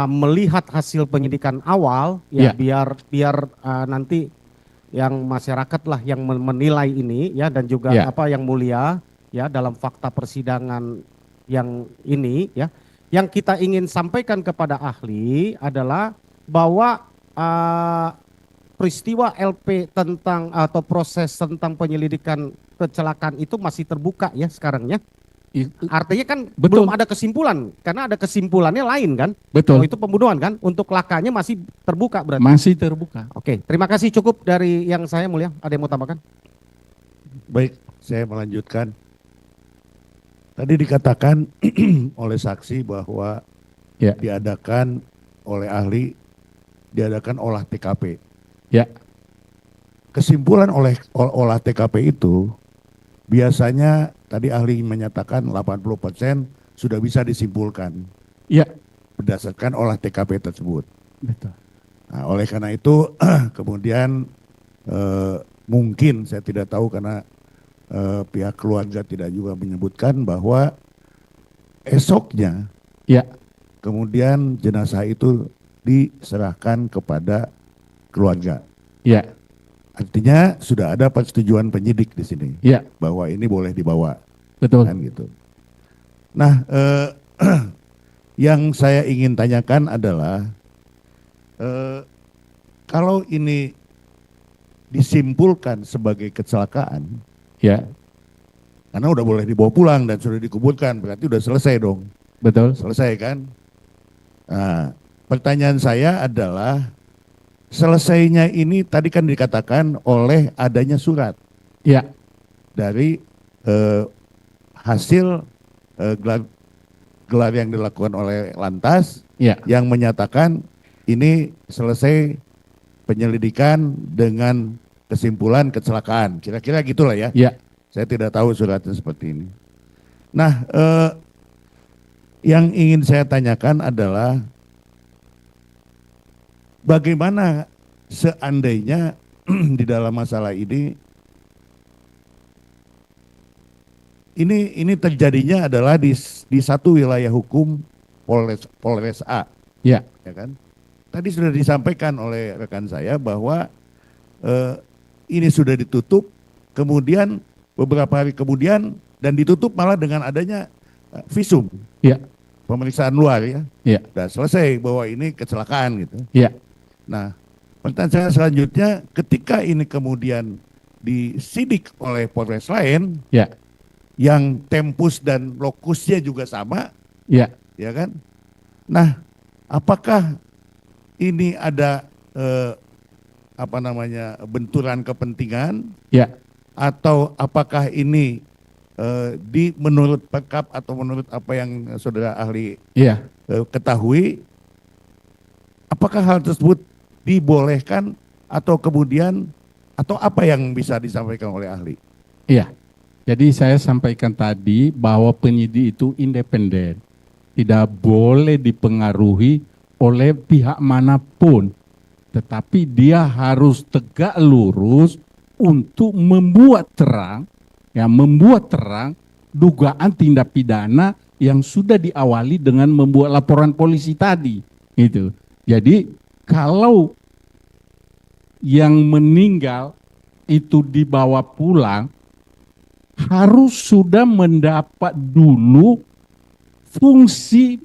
melihat hasil penyidikan awal, biar nanti yang masyarakat lah yang menilai ini ya, dan juga yang mulia ya dalam fakta persidangan yang ini ya. Yang kita ingin sampaikan kepada ahli adalah bahwa peristiwa LP tentang atau proses tentang penyelidikan kecelakaan itu masih terbuka ya sekarang ya. Artinya kan belum ada kesimpulan, karena ada kesimpulannya lain kan. Betul. Oh, itu pembunuhan kan, untuk lakanya masih terbuka berarti. Masih terbuka. Oke, terima kasih, cukup dari yang saya mulia. Ada yang mau tambahkan? Baik, saya melanjutkan. Tadi dikatakan oleh saksi bahwa diadakan oleh ahli, diadakan olah TKP. Kesimpulan olah TKP itu biasanya tadi ahli menyatakan 80% sudah bisa disimpulkan. Berdasarkan olah TKP tersebut. Betul. Nah, oleh karena itu kemudian mungkin saya tidak tahu karena pihak keluarga tidak juga menyebutkan bahwa esoknya kemudian jenazah itu diserahkan kepada keluarga. Artinya sudah ada persetujuan penyidik di sini bahwa ini boleh dibawa. Betul. Kan gitu. Nah, yang saya ingin tanyakan adalah kalau ini disimpulkan sebagai kecelakaan, karena udah boleh dibawa pulang dan sudah dikuburkan, berarti udah selesai dong. Betul. Selesai kan? Nah, pertanyaan saya adalah selesainya ini tadi kan dikatakan oleh adanya surat dari hasil gelar yang dilakukan oleh Lantas yang menyatakan ini selesai penyelidikan dengan kesimpulan kecelakaan. Kira-kira gitulah ya. Saya tidak tahu suratnya seperti ini. Nah, yang ingin saya tanyakan adalah bagaimana seandainya di dalam masalah ini terjadinya adalah di satu wilayah hukum Polres A, ya kan? tadi sudah disampaikan oleh rekan saya bahwa ini sudah ditutup, kemudian beberapa hari kemudian dan ditutup malah dengan adanya visum, Ya, pemeriksaan luar ya. ya, Sudah selesai bahwa ini kecelakaan gitu. ya, Nah, pertanyaan saya selanjutnya, ketika ini kemudian disidik oleh Polres lain ya, yang tempus dan lokusnya juga sama, ya, ya kan? Nah, apakah ini ada benturan kepentingan ya, atau apakah ini menurut Perkap atau menurut apa yang saudara ahli ya. ketahui, apakah hal tersebut dibolehkan atau kemudian atau apa yang bisa disampaikan oleh ahli? Iya. Jadi saya sampaikan tadi bahwa penyidik itu independen, tidak boleh dipengaruhi oleh pihak manapun, tetapi dia harus tegak lurus untuk membuat terang dugaan tindak pidana yang sudah diawali dengan membuat laporan polisi tadi. Gitu. Jadi kalau yang meninggal itu dibawa pulang, harus sudah mendapat dulu fungsi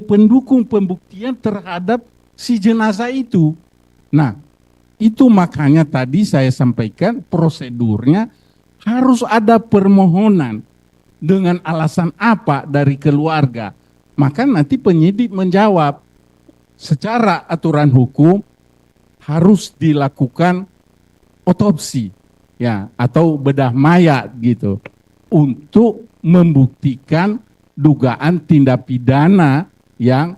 pendukung pembuktian terhadap si jenazah itu. Nah, itu makanya tadi saya sampaikan prosedurnya harus ada permohonan dengan alasan apa dari keluarga. Maka nanti penyidik menjawab secara aturan hukum harus dilakukan otopsi ya atau bedah mayat gitu untuk membuktikan dugaan tindak pidana yang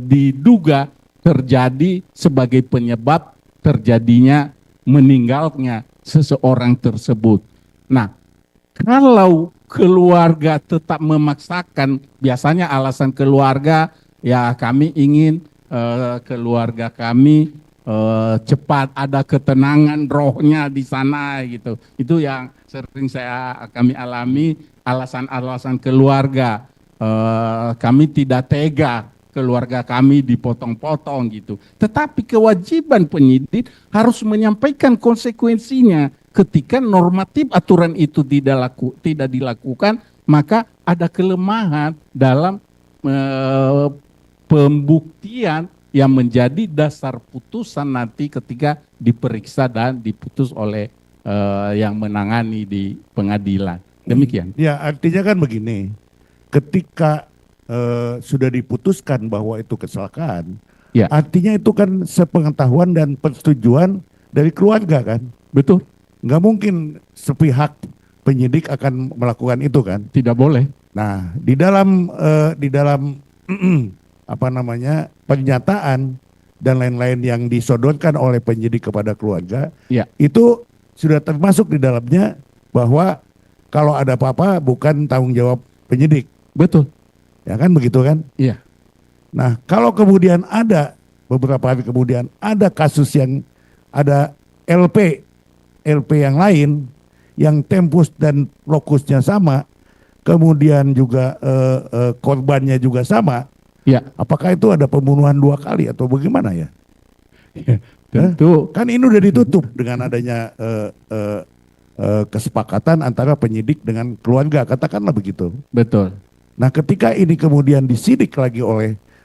diduga terjadi sebagai penyebab terjadinya meninggalnya seseorang tersebut. Nah, kalau keluarga tetap memaksakan, biasanya alasan keluarga ya kami ingin keluarga kami cepat ada ketenangan rohnya di sana gitu. Itu yang sering kami alami, alasan-alasan keluarga. Kami tidak tega keluarga kami dipotong-potong gitu. Tetapi kewajiban penyidik harus menyampaikan konsekuensinya. Ketika normatif aturan itu tidak dilakukan, maka ada kelemahan dalam pembuktian yang menjadi dasar putusan nanti ketika diperiksa dan diputus oleh yang menangani di pengadilan. Demikian. Ya, artinya kan begini, ketika sudah diputuskan bahwa itu kecelakaan, Ya. artinya itu kan sepengetahuan dan persetujuan dari keluarga kan? Betul. Nggak mungkin sepihak penyidik akan melakukan itu kan? Tidak boleh. Nah, di dalam pernyataan dan lain-lain yang disodorkan oleh penyidik kepada keluarga, Ya. itu sudah termasuk di dalamnya bahwa kalau ada apa-apa bukan tanggung jawab penyidik. Betul. Ya kan begitu kan? Iya. Nah, kalau kemudian ada beberapa hari kemudian ada kasus yang ada LP yang lain yang tempus dan lokusnya sama, kemudian juga korbannya juga sama, Ya. apakah itu ada pembunuhan 2 kali atau bagaimana ya? Tentu. Kan ini udah ditutup dengan adanya kesepakatan antara penyidik dengan keluarga, katakanlah begitu. Betul. Nah, ketika ini kemudian disidik lagi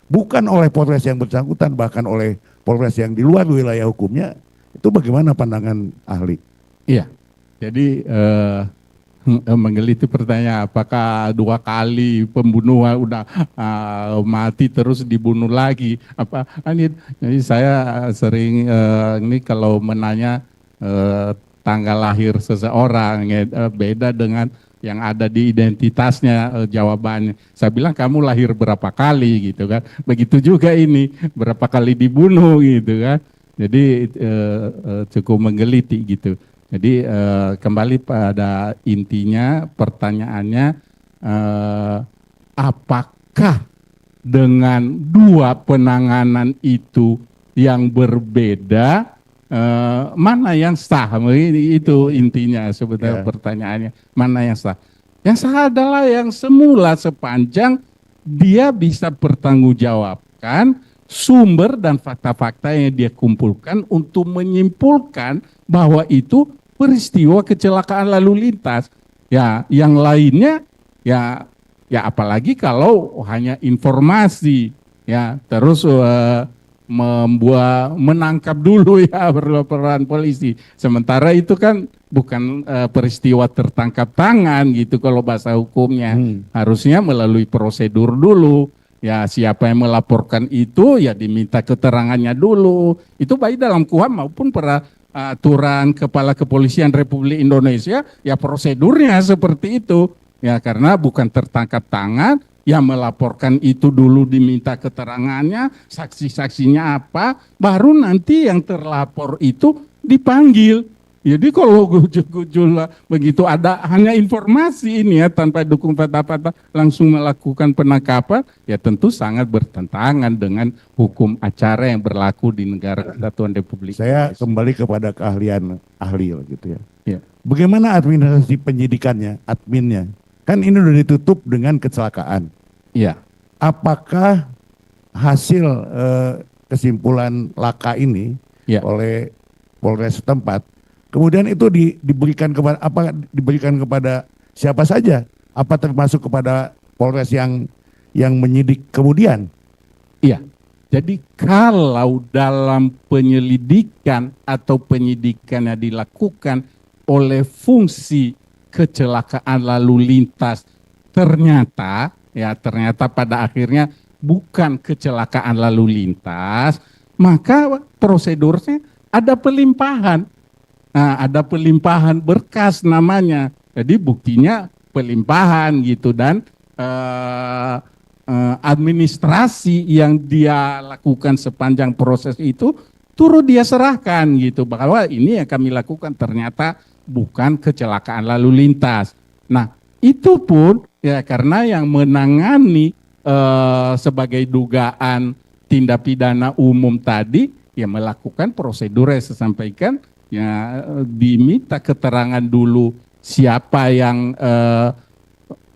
bukan oleh Polres yang bersangkutan, bahkan oleh Polres yang di luar wilayah hukumnya, itu bagaimana pandangan ahli? Iya. Jadi menggeliti pertanyaan apakah 2 kali pembunuhan udah mati terus dibunuh lagi apa ini? Jadi saya sering ini kalau menanya tanggal lahir seseorang beda dengan yang ada di identitasnya jawabannya. Saya bilang kamu lahir berapa kali gitu kan. Begitu juga ini berapa kali dibunuh gitu kan. Jadi cukup menggeliti gitu. Jadi kembali pada intinya pertanyaannya apakah dengan 2 penanganan itu yang berbeda mana yang sah? Itu intinya sebetulnya pertanyaannya. Mana yang sah? Yang sah adalah yang semula sepanjang dia bisa bertanggungjawabkan sumber dan fakta-fakta yang dia kumpulkan untuk menyimpulkan bahwa itu peristiwa kecelakaan lalu lintas. Ya, yang lainnya ya apalagi kalau hanya informasi ya, terus menangkap dulu ya peran polisi. Sementara itu kan bukan peristiwa tertangkap tangan gitu kalau bahasa hukumnya. Harusnya melalui prosedur dulu. Ya, siapa yang melaporkan itu ya diminta keterangannya dulu. Itu baik dalam KUHP maupun peraturan Kepala Kepolisian Republik Indonesia, ya prosedurnya seperti itu. Ya, karena bukan tertangkap tangan, ya melaporkan itu dulu diminta keterangannya, saksi-saksinya apa, baru nanti yang terlapor itu dipanggil. Jadi kalau gujul-gujul begitu ada hanya informasi ini ya tanpa dukung fakta-fakta langsung melakukan penangkapan, ya tentu sangat bertentangan dengan hukum acara yang berlaku di negara kesatuan Republik Saya Indonesia. kembali kepada keahlian ahli gitu ya. Ya. Bagaimana administrasi penyidikannya, adminnya? Kan ini udah ditutup dengan kecelakaan. Iya. Apakah hasil kesimpulan laka ini Ya. oleh Polres setempat kemudian itu diberikan kepada siapa saja? Apa termasuk kepada Polres yang menyidik kemudian? Iya. Jadi kalau dalam penyelidikan atau penyidikan yang dilakukan oleh fungsi kecelakaan lalu lintas ternyata pada akhirnya bukan kecelakaan lalu lintas, maka prosedurnya ada pelimpahan. Nah, ada pelimpahan berkas namanya. Jadi buktinya pelimpahan gitu dan administrasi yang dia lakukan sepanjang proses itu turut dia serahkan gitu bahwa ini yang kami lakukan ternyata bukan kecelakaan lalu lintas. Nah, itu pun ya karena yang menangani sebagai dugaan tindak pidana umum tadi ya melakukan prosedur yang saya sampaikan, ya diminta keterangan dulu siapa yang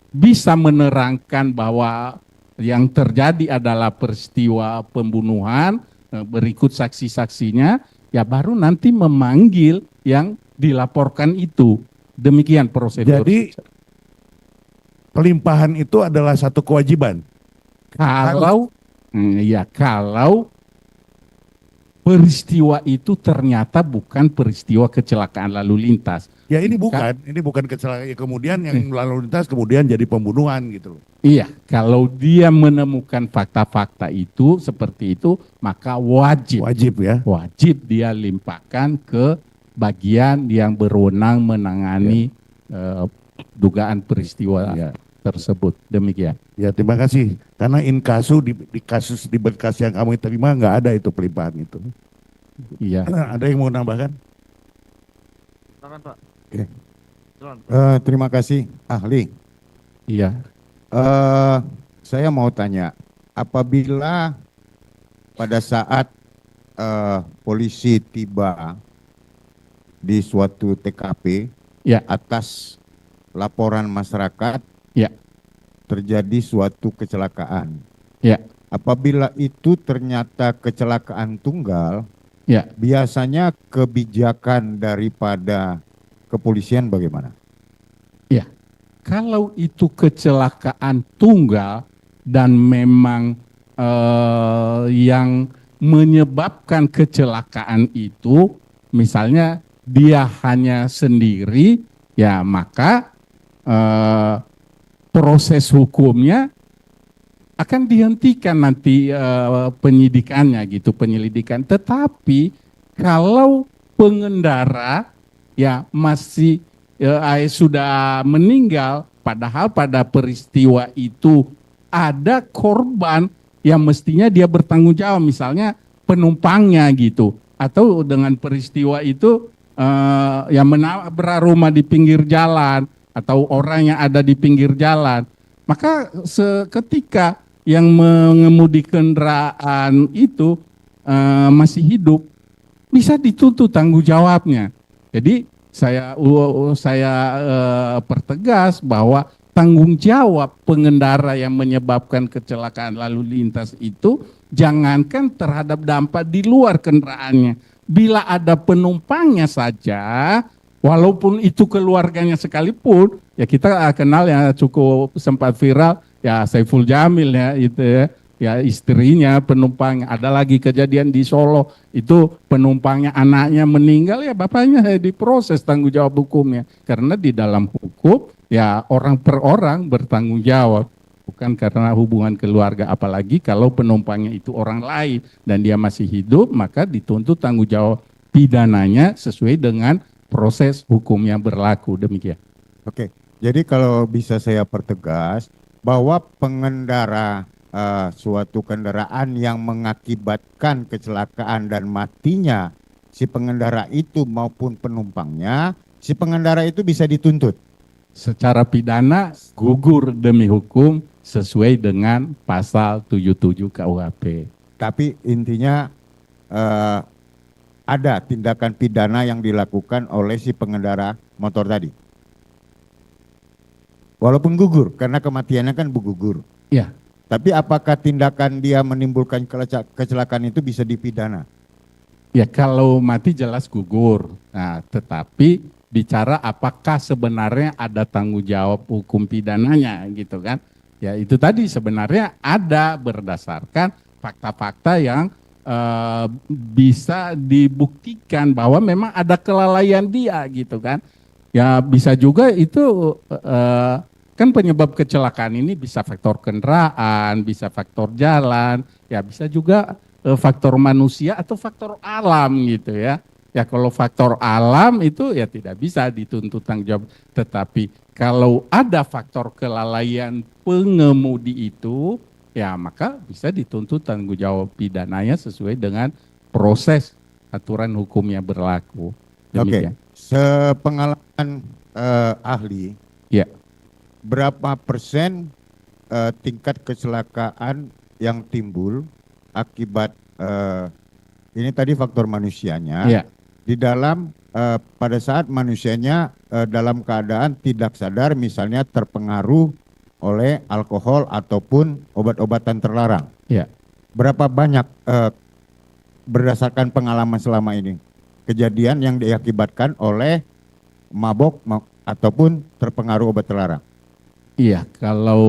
bisa menerangkan bahwa yang terjadi adalah peristiwa pembunuhan, berikut saksi-saksinya, ya baru nanti memanggil yang dilaporkan itu. Demikian prosedur. Jadi pelimpahan itu adalah satu kewajiban. Kalau peristiwa itu ternyata bukan peristiwa kecelakaan lalu lintas. Ya ini bukan kecelakaan. Kemudian yang lalu lintas kemudian jadi pembunuhan gitu loh. Iya, kalau dia menemukan fakta-fakta itu seperti itu, maka wajib ya. Wajib dia limpahkan ke bagian yang berwenang menangani dugaan peristiwa tersebut. Demikian. Ya, terima kasih. Karena in kasu di kasus di berkas yang kamu terima nggak ada itu pelimpahan itu. Iya. Ada yang mau nambahkan? Silakan, Pak. Oke. Silakan. Terima kasih ahli. Iya. Saya mau tanya, apabila pada saat polisi tiba di suatu TKP Ya. atas laporan masyarakat Ya. terjadi suatu kecelakaan. Ya. Apabila itu ternyata kecelakaan tunggal, Ya. biasanya kebijakan daripada kepolisian bagaimana? Ya. Kalau itu kecelakaan tunggal dan memang yang menyebabkan kecelakaan itu misalnya dia hanya sendiri, ya maka proses hukumnya akan dihentikan nanti penyidikannya gitu, penyelidikan. Tetapi kalau pengendara ya masih sudah meninggal, padahal pada peristiwa itu ada korban yang mestinya dia bertanggung jawab, misalnya penumpangnya gitu, atau dengan peristiwa itu yang menabrak rumah di pinggir jalan atau orang yang ada di pinggir jalan, maka seketika yang mengemudi kendaraan itu masih hidup, bisa dituntut tanggung jawabnya. Jadi saya pertegas bahwa tanggung jawab pengendara yang menyebabkan kecelakaan lalu lintas itu Jangankan terhadap dampak di luar kendaraannya. Bila ada penumpangnya saja, walaupun itu keluarganya sekalipun, ya kita kenal ya cukup sempat viral, ya Saiful Jamil ya itu ya istrinya penumpangnya. Ada lagi kejadian di Solo, itu penumpangnya anaknya meninggal, ya bapaknya diproses tanggung jawab hukumnya. Karena di dalam hukum ya orang per orang bertanggung jawab. Bukan karena hubungan keluarga, apalagi kalau penumpangnya itu orang lain dan dia masih hidup, maka dituntut tanggung jawab pidananya sesuai dengan proses hukum yang berlaku. Demikian. Oke, jadi kalau bisa saya pertegas bahwa pengendara suatu kendaraan yang mengakibatkan kecelakaan dan matinya si pengendara itu maupun penumpangnya, si pengendara itu bisa dituntut. Secara pidana gugur demi hukum sesuai dengan pasal 77 KUHP. Tapi intinya ada tindakan pidana yang dilakukan oleh si pengendara motor tadi. Walaupun gugur, karena kematiannya kan gugur. Ya, Tapi apakah tindakan dia menimbulkan kecelakaan itu bisa dipidana? ya kalau mati jelas gugur. Nah, tetapi bicara apakah sebenarnya ada tanggung jawab hukum pidananya gitu kan. Ya itu tadi sebenarnya ada berdasarkan fakta-fakta yang bisa dibuktikan bahwa memang ada kelalaian dia gitu kan. Ya bisa juga itu kan penyebab kecelakaan ini bisa faktor kendaraan, bisa faktor jalan, ya bisa juga faktor manusia atau faktor alam gitu ya. Ya kalau faktor alam itu ya tidak bisa dituntut tanggung jawab. Tetapi kalau ada faktor kelalaian pengemudi itu, ya maka bisa dituntut tanggung jawab pidananya sesuai dengan proses aturan hukum yang berlaku. Oke, sepengalaman ahli, Ya. berapa persen tingkat kecelakaan yang timbul akibat ini tadi faktor manusianya? Ya. Di dalam pada saat manusianya dalam keadaan tidak sadar, misalnya terpengaruh oleh alkohol ataupun obat-obatan terlarang. Ya. Berapa banyak berdasarkan pengalaman selama ini kejadian yang diakibatkan oleh mabok ataupun terpengaruh obat terlarang? Iya, kalau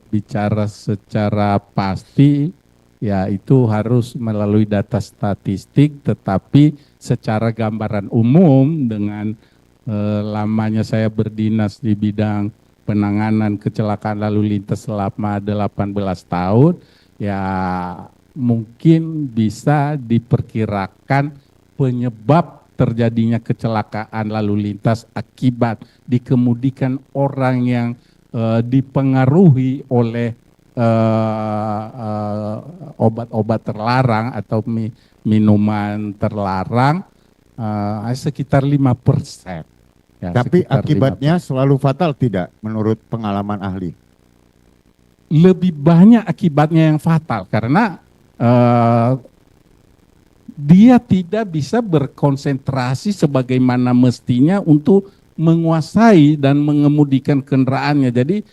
bicara secara pasti ya itu harus melalui data statistik, tetapi secara gambaran umum dengan lamanya saya berdinas di bidang penanganan kecelakaan lalu lintas selama 18 tahun, ya mungkin bisa diperkirakan penyebab terjadinya kecelakaan lalu lintas akibat dikemudikan orang yang dipengaruhi oleh obat-obat terlarang atau minuman terlarang sekitar 5%. Ya, Tapi sekitar akibatnya selalu fatal tidak menurut pengalaman ahli? lebih banyak akibatnya yang fatal karena dia tidak bisa berkonsentrasi sebagaimana mestinya untuk menguasai dan mengemudikan kendaraannya. Jadi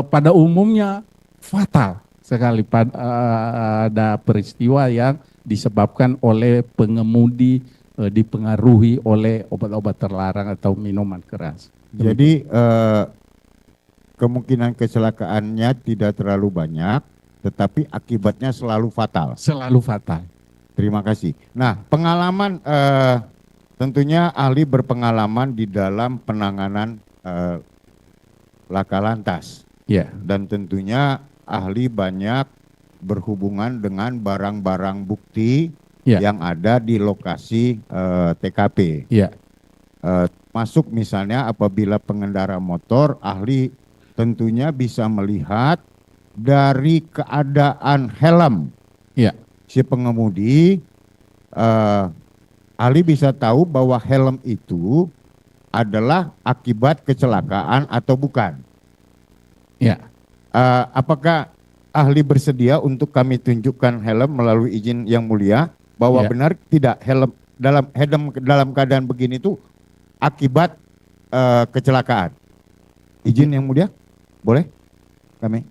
pada umumnya fatal sekali pada peristiwa yang disebabkan oleh pengemudi dipengaruhi oleh obat-obat terlarang atau minuman keras. Jadi kemungkinan kecelakaannya tidak terlalu banyak, tetapi akibatnya selalu fatal. Selalu fatal. Terima kasih. Nah, pengalaman tentunya ahli berpengalaman di dalam penanganan laka lantas. Ya. Dan tentunya ahli banyak berhubungan dengan barang-barang bukti yang ada di lokasi TKP. Ya. Masuk misalnya apabila pengendara motor, ahli tentunya bisa melihat dari keadaan helm Ya. si pengemudi, ahli bisa tahu bahwa helm itu adalah akibat kecelakaan atau bukan. Ya. Apakah ahli bersedia untuk kami tunjukkan helm melalui izin yang mulia bahwa benar tidak helm dalam keadaan begini itu akibat kecelakaan? Izin yang mulia, boleh kami?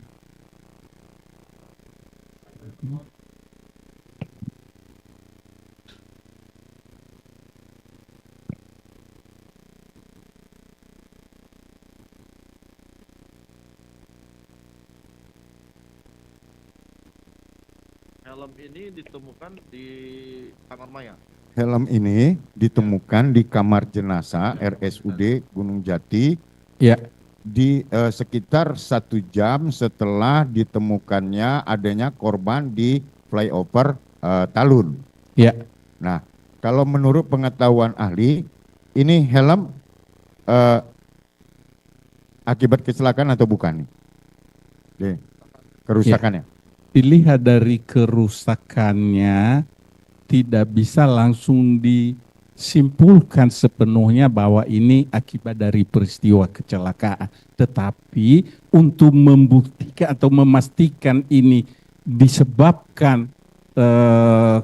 Helm ini ditemukan di kamar mayat. Helm ini ditemukan di kamar jenazah RSUD Gunung Jati Ya, di sekitar 1 jam setelah ditemukannya adanya korban di flyover Talun. ya. Nah, kalau menurut pengetahuan ahli, ini helm akibat kecelakaan atau bukan nih? Kerusakannya. Dilihat dari kerusakannya, tidak bisa langsung disimpulkan sepenuhnya bahwa ini akibat dari peristiwa kecelakaan. Tetapi untuk membuktikan atau memastikan ini disebabkan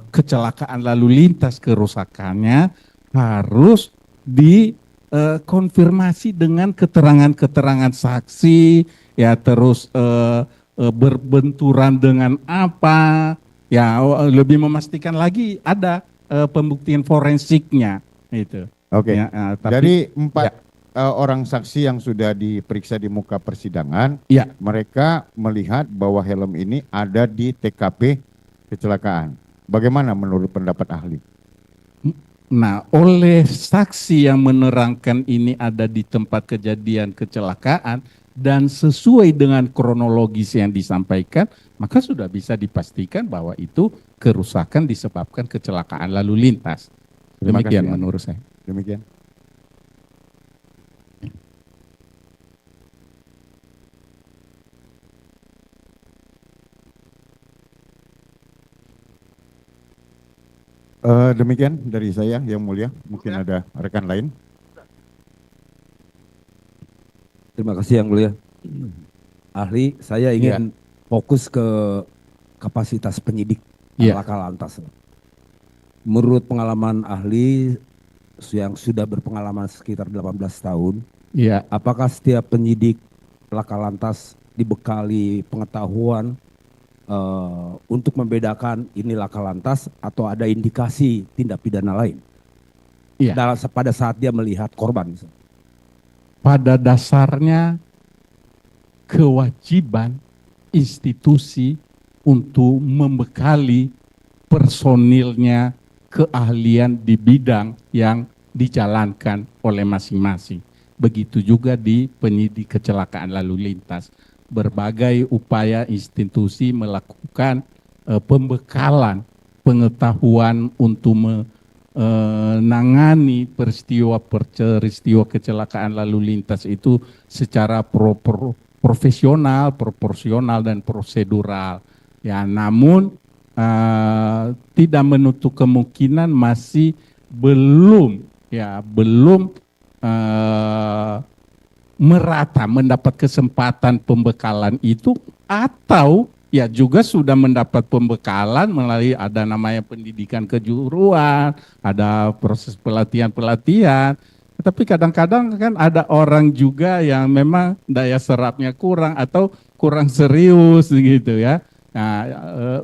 kecelakaan lalu lintas, kerusakannya harus dikonfirmasi dengan keterangan-keterangan saksi, ya, terus berbenturan dengan apa, ya, lebih memastikan lagi ada pembuktian forensiknya itu. Oke. Ya, tapi Dari 4 orang saksi yang sudah diperiksa di muka persidangan, ya, mereka melihat bahwa helm ini ada di TKP kecelakaan. Bagaimana menurut pendapat ahli? nah, oleh saksi yang menerangkan ini ada di tempat kejadian kecelakaan dan sesuai dengan kronologis yang disampaikan, maka sudah bisa dipastikan bahwa itu kerusakan disebabkan kecelakaan lalu lintas. Terima Demikian kasih, menurut saya. Demikian. Demikian dari saya, Yang Mulia. Mungkin ada rekan lain. Terima kasih Yang Mulia. Ahli, saya ingin fokus ke kapasitas penyidik Iya. laka lantas. Menurut pengalaman ahli yang sudah berpengalaman sekitar 18 tahun, Iya, apakah setiap penyidik laka lantas dibekali pengetahuan untuk membedakan ini laka lantas atau ada indikasi tindak pidana lain? Iya. Pada saat dia melihat korban. pada dasarnya kewajiban institusi untuk membekali personilnya keahlian di bidang yang dijalankan oleh masing-masing. Begitu juga di penyidik kecelakaan lalu lintas. Berbagai upaya institusi melakukan pembekalan pengetahuan untuk menangani peristiwa kecelakaan lalu lintas itu secara profesional, proporsional, dan prosedural. Ya, namun tidak menutup kemungkinan masih belum merata mendapat kesempatan pembekalan itu, atau ya juga sudah mendapat pembekalan melalui ada namanya pendidikan kejuruan, ada proses pelatihan-pelatihan. Tapi kadang-kadang kan ada orang juga yang memang daya serapnya kurang atau kurang serius gitu ya. Nah,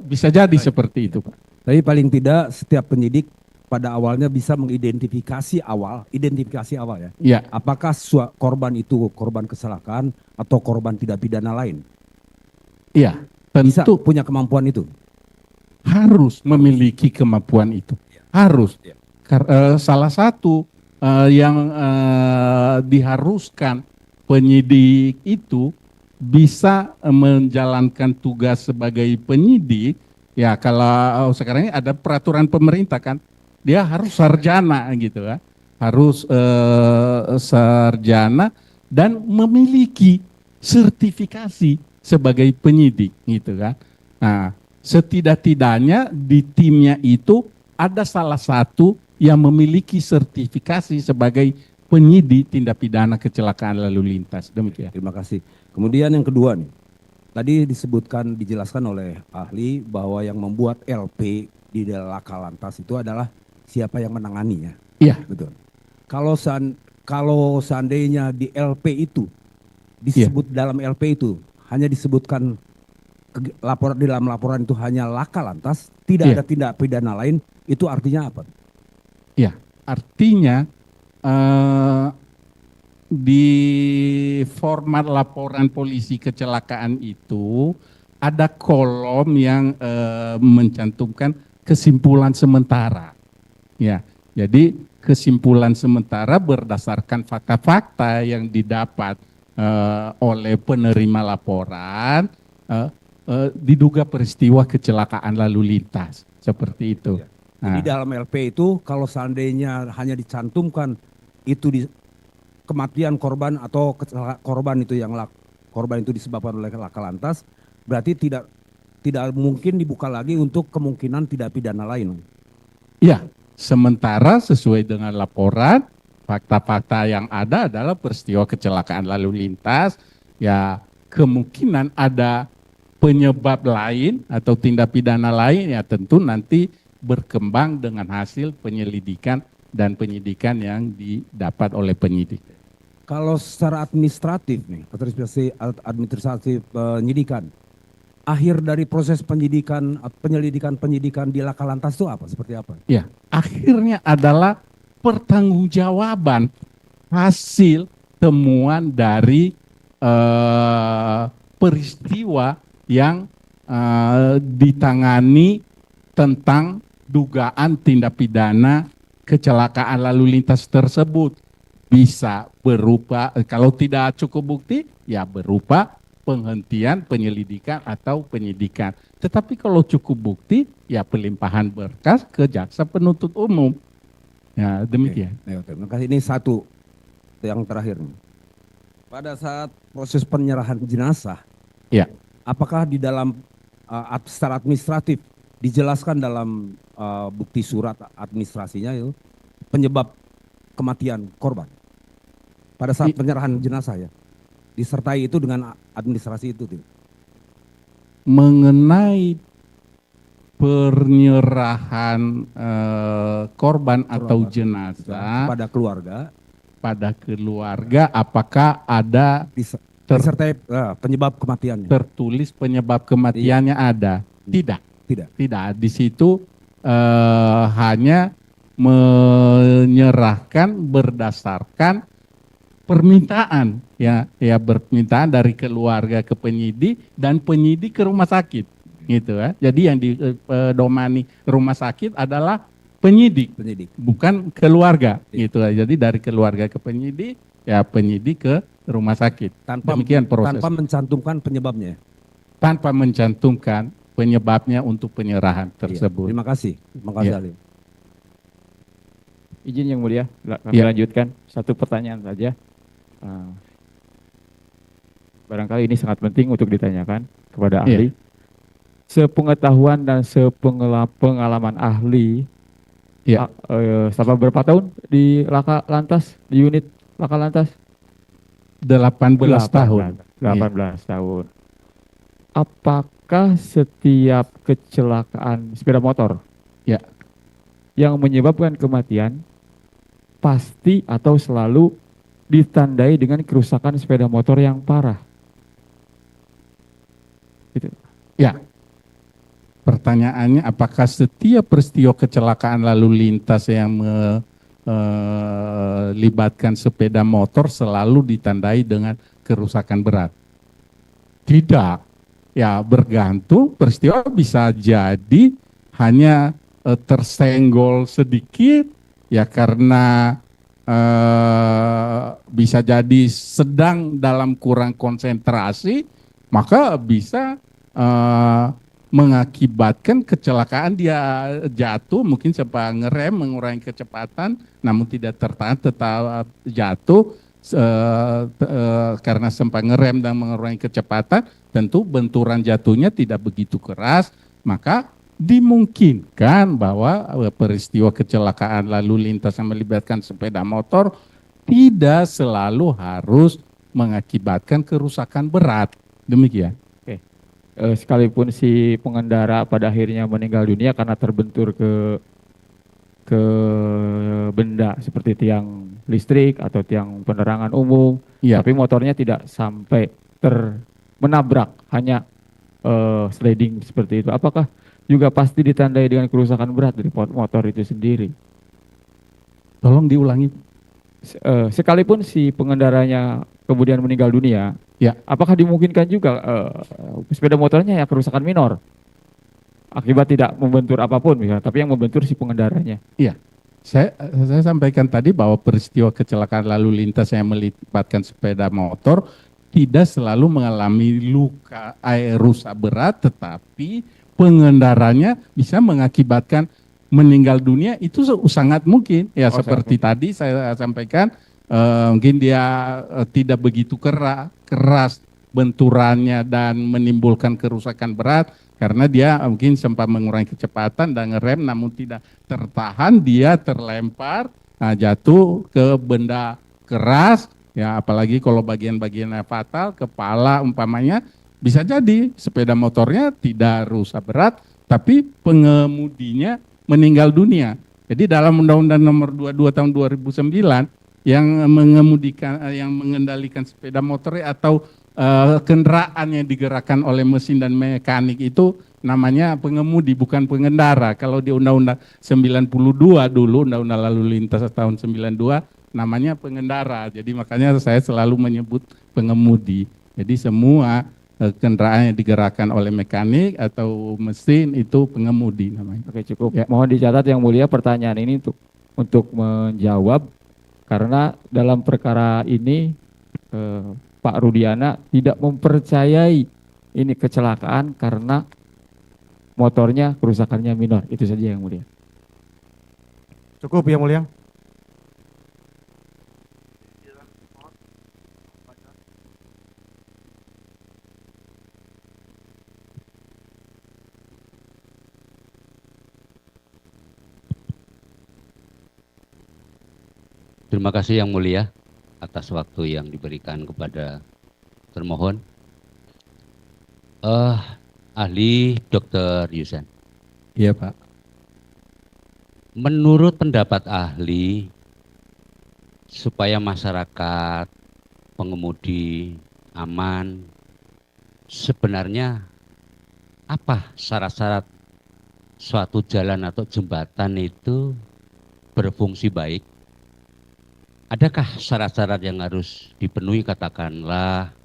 bisa jadi seperti itu, Pak. Tapi paling tidak setiap penyidik pada awalnya bisa identifikasi awal ya. Ya, Apakah korban itu korban kecelakaan atau korban tidak pidana lain? iya, Bisa tentu punya kemampuan itu. harus memiliki kemampuan itu. Harus. Ya. Salah satu yang diharuskan penyidik itu bisa menjalankan tugas sebagai penyidik, ya kalau sekarang ini ada peraturan pemerintah kan, dia harus sarjana gitu kan, harus sarjana dan memiliki sertifikasi sebagai penyidik gitu kan. Nah, setidak-tidaknya di timnya itu ada salah satu yang memiliki sertifikasi sebagai penyidik tindak pidana kecelakaan lalu lintas. Demikian. Terima kasih. Kemudian yang kedua nih, tadi dijelaskan oleh ahli bahwa yang membuat LP di laka lantas itu adalah siapa yang menanganinya. Iya. Betul. Kalau seandainya di LP itu disebut dalam LP itu hanya disebutkan di dalam laporan itu hanya laka lantas, tidak ada tindak pidana lain, itu artinya apa? Ya, artinya di format laporan polisi kecelakaan itu ada kolom yang mencantumkan kesimpulan sementara. Ya, jadi kesimpulan sementara berdasarkan fakta-fakta yang didapat oleh penerima laporan, diduga peristiwa kecelakaan lalu lintas seperti itu. Ya. Jadi dalam LP itu kalau seandainya hanya dicantumkan itu di kematian korban atau korban itu korban itu disebabkan oleh laka lantas, berarti tidak mungkin dibuka lagi untuk kemungkinan tidak pidana lain. Ya, sementara sesuai dengan laporan, fakta-fakta yang ada adalah peristiwa kecelakaan lalu lintas, ya kemungkinan ada penyebab lain atau tindak pidana lain, ya tentu nanti berkembang dengan hasil penyelidikan dan penyidikan yang didapat oleh penyidik. Kalau secara administratif nih, administrasi penyidikan, akhir dari proses penyelidikan di laka lantas itu apa? Seperti apa? Ya, akhirnya adalah pertanggungjawaban hasil temuan dari peristiwa yang ditangani tentang dugaan tindak pidana kecelakaan lalu lintas tersebut. Bisa berupa, kalau tidak cukup bukti, ya berupa penghentian penyelidikan atau penyidikan. Tetapi kalau cukup bukti, ya pelimpahan berkas ke jaksa penuntut umum. Ya, demikian. Oke. Terima kasih. Ini satu yang terakhir. Pada saat proses penyerahan jenazah, Ya. apakah di dalam secara administratif dijelaskan dalam bukti surat administrasinya itu penyebab kematian korban pada saat penyerahan jenazah ya, disertai itu dengan administrasi itu? Mengenai penyerahan korban atau jenazah pada keluarga, apakah ada disertai penyebab kematiannya? Tertulis penyebab kematiannya ada? Tidak. Di situ hanya menyerahkan berdasarkan permintaan, ya permintaan dari keluarga ke penyidik dan penyidik ke rumah sakit, gitu ya. Jadi yang didomani rumah sakit adalah penyidik. Bukan keluarga, gitu ya. Jadi dari keluarga ke penyidik, ya penyidik ke rumah sakit. Demikian proses. Tanpa mencantumkan penyebabnya. Tanpa mencantumkan penyebabnya untuk penyerahan tersebut. Terima kasih. Terima kasih. Ali. Izin Yang Mulia, kami lanjutkan satu pertanyaan saja. Barangkali ini sangat penting untuk ditanyakan kepada ahli. Sepengetahuan dan sepengalaman ahli, selama berapa tahun di Laka Lantas, di unit Laka Lantas? 18 tahun. 18 tahun. Apakah setiap kecelakaan sepeda motor yang menyebabkan kematian pasti atau selalu ditandai dengan kerusakan sepeda motor yang parah? Gitu. Ya. Pertanyaannya, apakah setiap peristiwa kecelakaan lalu lintas yang melibatkan sepeda motor selalu ditandai dengan kerusakan berat? Tidak. Ya, bergantung, peristiwa bisa jadi hanya tersenggol sedikit, ya karena bisa jadi sedang dalam kurang konsentrasi, maka bisa mengakibatkan kecelakaan, dia jatuh, mungkin sempat ngerem mengurangi kecepatan, namun tidak tertahan, tetap jatuh karena sempat ngerem dan mengurangi kecepatan, tentu benturan jatuhnya tidak begitu keras, maka dimungkinkan bahwa peristiwa kecelakaan lalu lintas yang melibatkan sepeda motor tidak selalu harus mengakibatkan kerusakan berat. Demikian. Oke. Sekalipun si pengendara pada akhirnya meninggal dunia karena terbentur ke benda seperti tiang listrik atau tiang penerangan umum, tapi motornya tidak sampai menabrak, hanya sliding seperti itu. Apakah juga pasti ditandai dengan kerusakan berat dari motor itu sendiri? Tolong diulangi. Sekalipun si pengendaranya kemudian meninggal dunia, Ya. Apakah dimungkinkan juga sepeda motornya yang kerusakan minor akibat tidak membentur apapun misalnya, tapi yang membentur si pengendaranya? Iya. Saya sampaikan tadi bahwa peristiwa kecelakaan lalu lintas yang melibatkan sepeda motor tidak selalu mengalami luka rusak berat, tetapi pengendaranya bisa mengakibatkan meninggal dunia. Itu sangat mungkin. Ya, seperti tadi saya sampaikan, mungkin dia tidak begitu keras benturannya dan menimbulkan kerusakan berat karena dia mungkin sempat mengurangi kecepatan dan ngerem namun tidak tertahan, dia terlempar, jatuh ke benda keras, ya apalagi kalau bagian-bagiannya fatal, kepala umpamanya, bisa jadi sepeda motornya tidak rusak berat tapi pengemudinya meninggal dunia. Jadi dalam Undang-Undang Nomor 22 Tahun 2009 yang mengendalikan sepeda motor atau kendaraan yang digerakkan oleh mesin dan mekanik itu namanya pengemudi, bukan pengendara. Kalau di Undang-Undang 92 dulu, Undang-Undang Lalu Lintas tahun 92, namanya pengendara. Jadi makanya saya selalu menyebut pengemudi. Jadi semua kendaraan yang digerakkan oleh mekanik atau mesin itu pengemudi namanya. Oke, cukup. Ya. Mohon dicatat Yang Mulia pertanyaan ini untuk menjawab, karena dalam perkara ini Pak Rudiana tidak mempercayai ini kecelakaan karena motornya kerusakannya minor. Itu saja Yang Mulia. Cukup Yang Mulia. Terima kasih Yang Mulia atas waktu yang diberikan kepada termohon. Ahli Dr. Yusen. Iya Pak. Menurut pendapat ahli, supaya masyarakat pengemudi aman, sebenarnya apa syarat-syarat suatu jalan atau jembatan itu berfungsi baik? Adakah syarat-syarat yang harus dipenuhi, katakanlah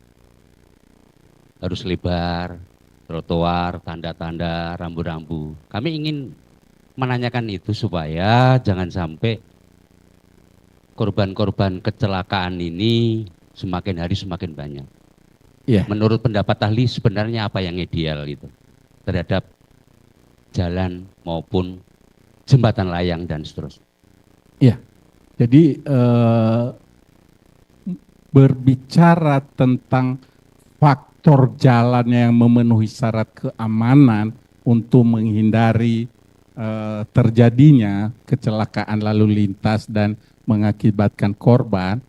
harus lebar, trotoar, tanda-tanda, rambu-rambu. Kami ingin menanyakan itu supaya jangan sampai korban-korban kecelakaan ini semakin hari semakin banyak. Iya. Menurut pendapat ahli sebenarnya apa yang ideal itu terhadap jalan maupun jembatan layang dan seterusnya? Iya. Jadi berbicara tentang faktor jalan yang memenuhi syarat keamanan untuk menghindari terjadinya kecelakaan lalu lintas dan mengakibatkan korban,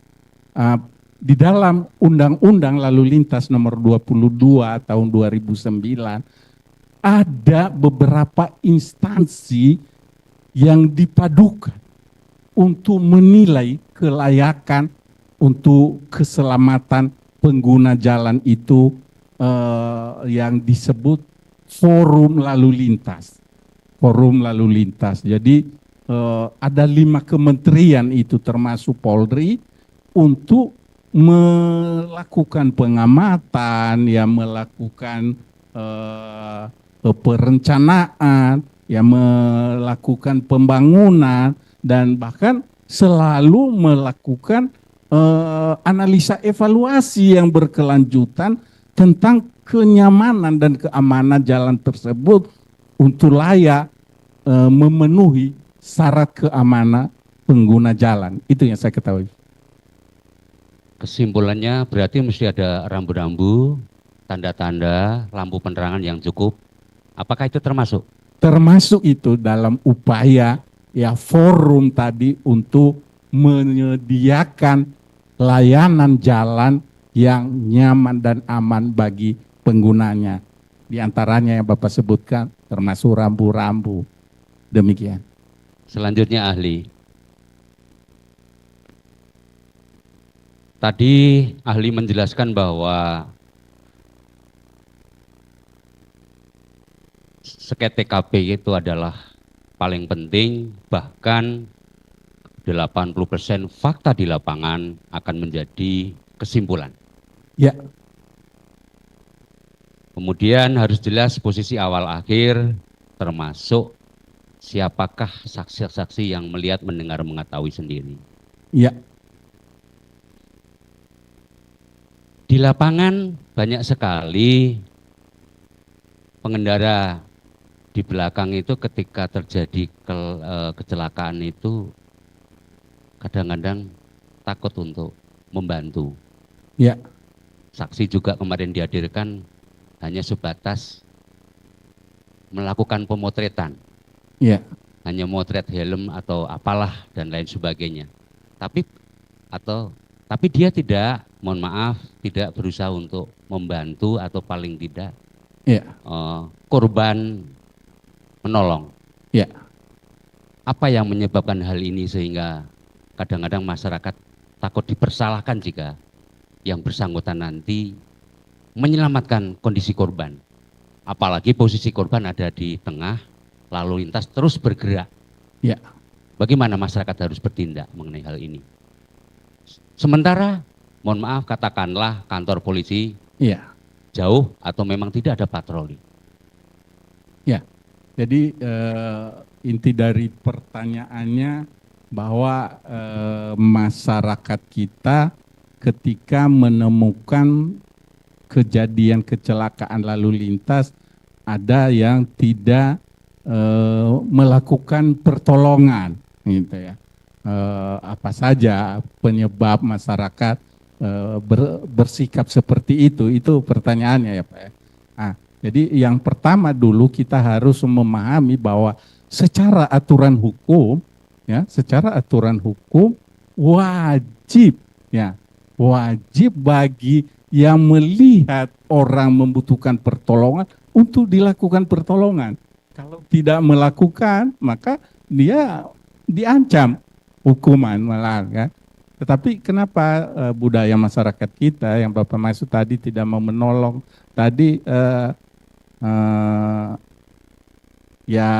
di dalam Undang-Undang Lalu Lintas Nomor 22 Tahun 2009 ada beberapa instansi yang dipadukan untuk menilai kelayakan untuk keselamatan pengguna jalan itu, yang disebut forum lalu lintas. Forum lalu lintas. Jadi ada 5 kementerian itu termasuk Polri untuk melakukan pengamatan, ya melakukan perencanaan, ya melakukan pembangunan, dan bahkan selalu melakukan analisa evaluasi yang berkelanjutan tentang kenyamanan dan keamanan jalan tersebut untuk layak memenuhi syarat keamanan pengguna jalan. Itu yang saya ketahui. Kesimpulannya berarti mesti ada rambu-rambu, tanda-tanda, lampu penerangan yang cukup. Apakah itu termasuk? Termasuk itu dalam upaya ya forum tadi untuk menyediakan layanan jalan yang nyaman dan aman bagi penggunanya. Di antaranya yang Bapak sebutkan termasuk rambu-rambu. Demikian. Selanjutnya ahli. Tadi ahli menjelaskan bahwa seket TKP itu adalah paling penting, bahkan 80% fakta di lapangan akan menjadi kesimpulan. Ya. Kemudian harus jelas posisi awal akhir, termasuk siapakah saksi-saksi yang melihat, mendengar, mengetahui sendiri. Ya, Di lapangan banyak sekali pengendara di belakang itu ketika terjadi kecelakaan itu kadang-kadang takut untuk membantu. ya, Saksi juga kemarin dihadirkan hanya sebatas melakukan pemotretan, ya, hanya motret helm atau apalah dan lain sebagainya. Tapi dia tidak, mohon maaf, tidak berusaha untuk membantu atau paling tidak ya, korban menolong. ya. Apa yang menyebabkan hal ini sehingga kadang-kadang masyarakat takut dipersalahkan jika yang bersangkutan nanti menyelamatkan kondisi korban. Apalagi posisi korban ada di tengah, lalu lintas terus bergerak. Ya. Bagaimana masyarakat harus bertindak mengenai hal ini? Sementara, mohon maaf, katakanlah kantor polisi Iya. jauh atau memang tidak ada patroli. Ya, jadi inti dari pertanyaannya bahwa masyarakat kita ketika menemukan kejadian kecelakaan lalu lintas ada yang tidak melakukan pertolongan, gitu ya. Apa saja penyebab masyarakat bersikap seperti itu pertanyaannya ya Pak. Nah, jadi yang pertama dulu kita harus memahami bahwa secara aturan hukum wajib bagi yang melihat orang membutuhkan pertolongan untuk dilakukan pertolongan. Kalau tidak melakukan maka dia diancam hukuman malah kan. Tetapi kenapa budaya masyarakat kita yang Bapak maksud tadi tidak mau menolong tadi ya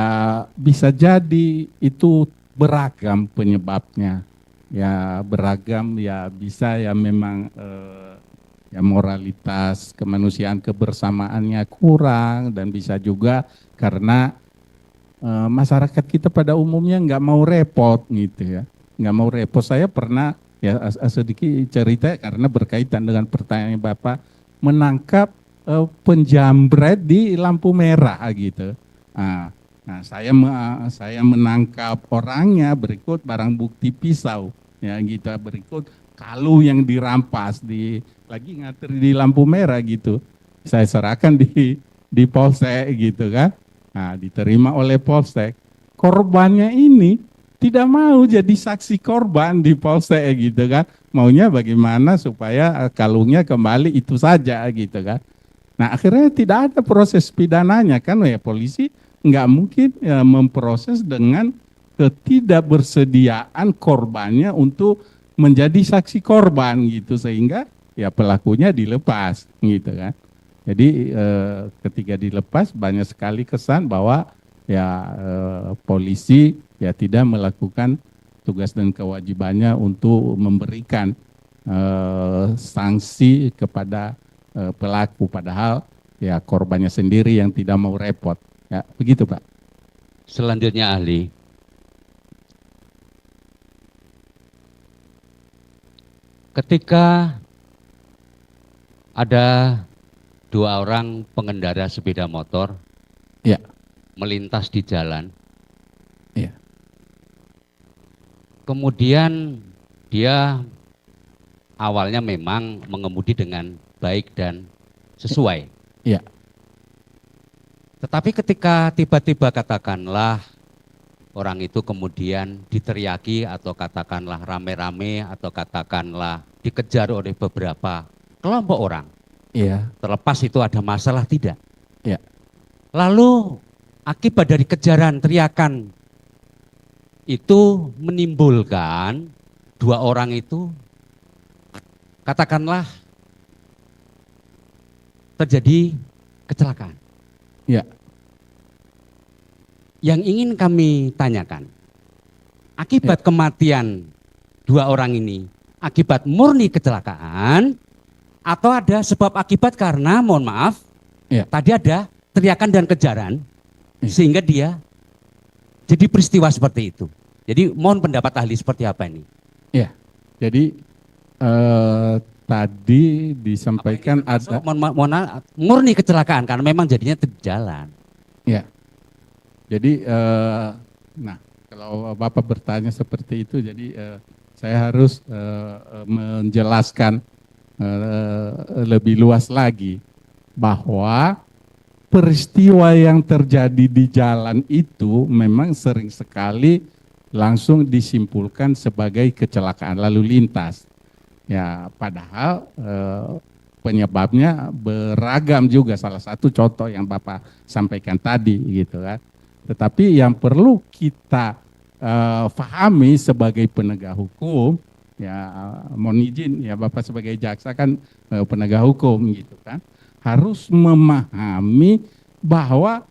bisa jadi itu beragam penyebabnya. Ya beragam ya bisa ya memang ya moralitas kemanusiaan kebersamaannya kurang dan bisa juga karena masyarakat kita pada umumnya nggak mau repot gitu ya. Nggak mau repot. Saya pernah ya sedikit cerita karena berkaitan dengan pertanyaan Bapak menangkap penjambret di lampu merah gitu. Nah, saya menangkap orangnya berikut barang bukti pisau ya gitu, berikut kalung yang dirampas lagi nganter di lampu merah gitu. Saya serahkan di polsek gitu kan. Nah, diterima oleh polsek. Korbannya ini tidak mau jadi saksi korban di polsek gitu kan. Maunya bagaimana supaya kalungnya kembali itu saja gitu kan. Nah akhirnya tidak ada proses pidananya kan ya, polisi nggak mungkin ya, memproses dengan ketidakbersediaan korbannya untuk menjadi saksi korban gitu sehingga ya pelakunya dilepas gitu kan. Jadi ketika dilepas banyak sekali kesan bahwa ya polisi ya tidak melakukan tugas dan kewajibannya untuk memberikan sanksi kepada pelaku padahal ya korbannya sendiri yang tidak mau repot ya begitu Pak. Selanjutnya ahli. Ketika ada dua orang pengendara sepeda motor ya melintas di jalan. Ya. Kemudian dia awalnya memang mengemudi dengan baik dan sesuai. Ya. Tetapi ketika tiba-tiba katakanlah orang itu kemudian diteriaki atau katakanlah rame-rame atau katakanlah dikejar oleh beberapa kelompok orang. Iya. Terlepas itu ada masalah tidak. Ya. Lalu akibat dari kejaran teriakan itu menimbulkan dua orang itu katakanlah terjadi kecelakaan. Ya. Yang ingin kami tanyakan, akibat kematian dua orang ini akibat murni kecelakaan atau ada sebab akibat karena mohon maaf Iya. Tadi ada teriakan dan kejaran sehingga dia jadi peristiwa seperti itu. Jadi mohon pendapat ahli seperti apa ini? Ya, jadi tadi disampaikan ada. Murni kecelakaan karena memang jadinya jalan. Ya, jadi nah kalau Bapak bertanya seperti itu, jadi saya harus menjelaskan lebih luas lagi bahwa peristiwa yang terjadi di jalan itu memang sering sekali langsung disimpulkan sebagai kecelakaan lalu lintas. Ya, padahal penyebabnya beragam juga, salah satu contoh yang Bapak sampaikan tadi gitu kan. Tetapi yang perlu kita pahami sebagai penegak hukum, ya mohon izin ya Bapak sebagai jaksa kan penegak hukum gitu kan, harus memahami bahwa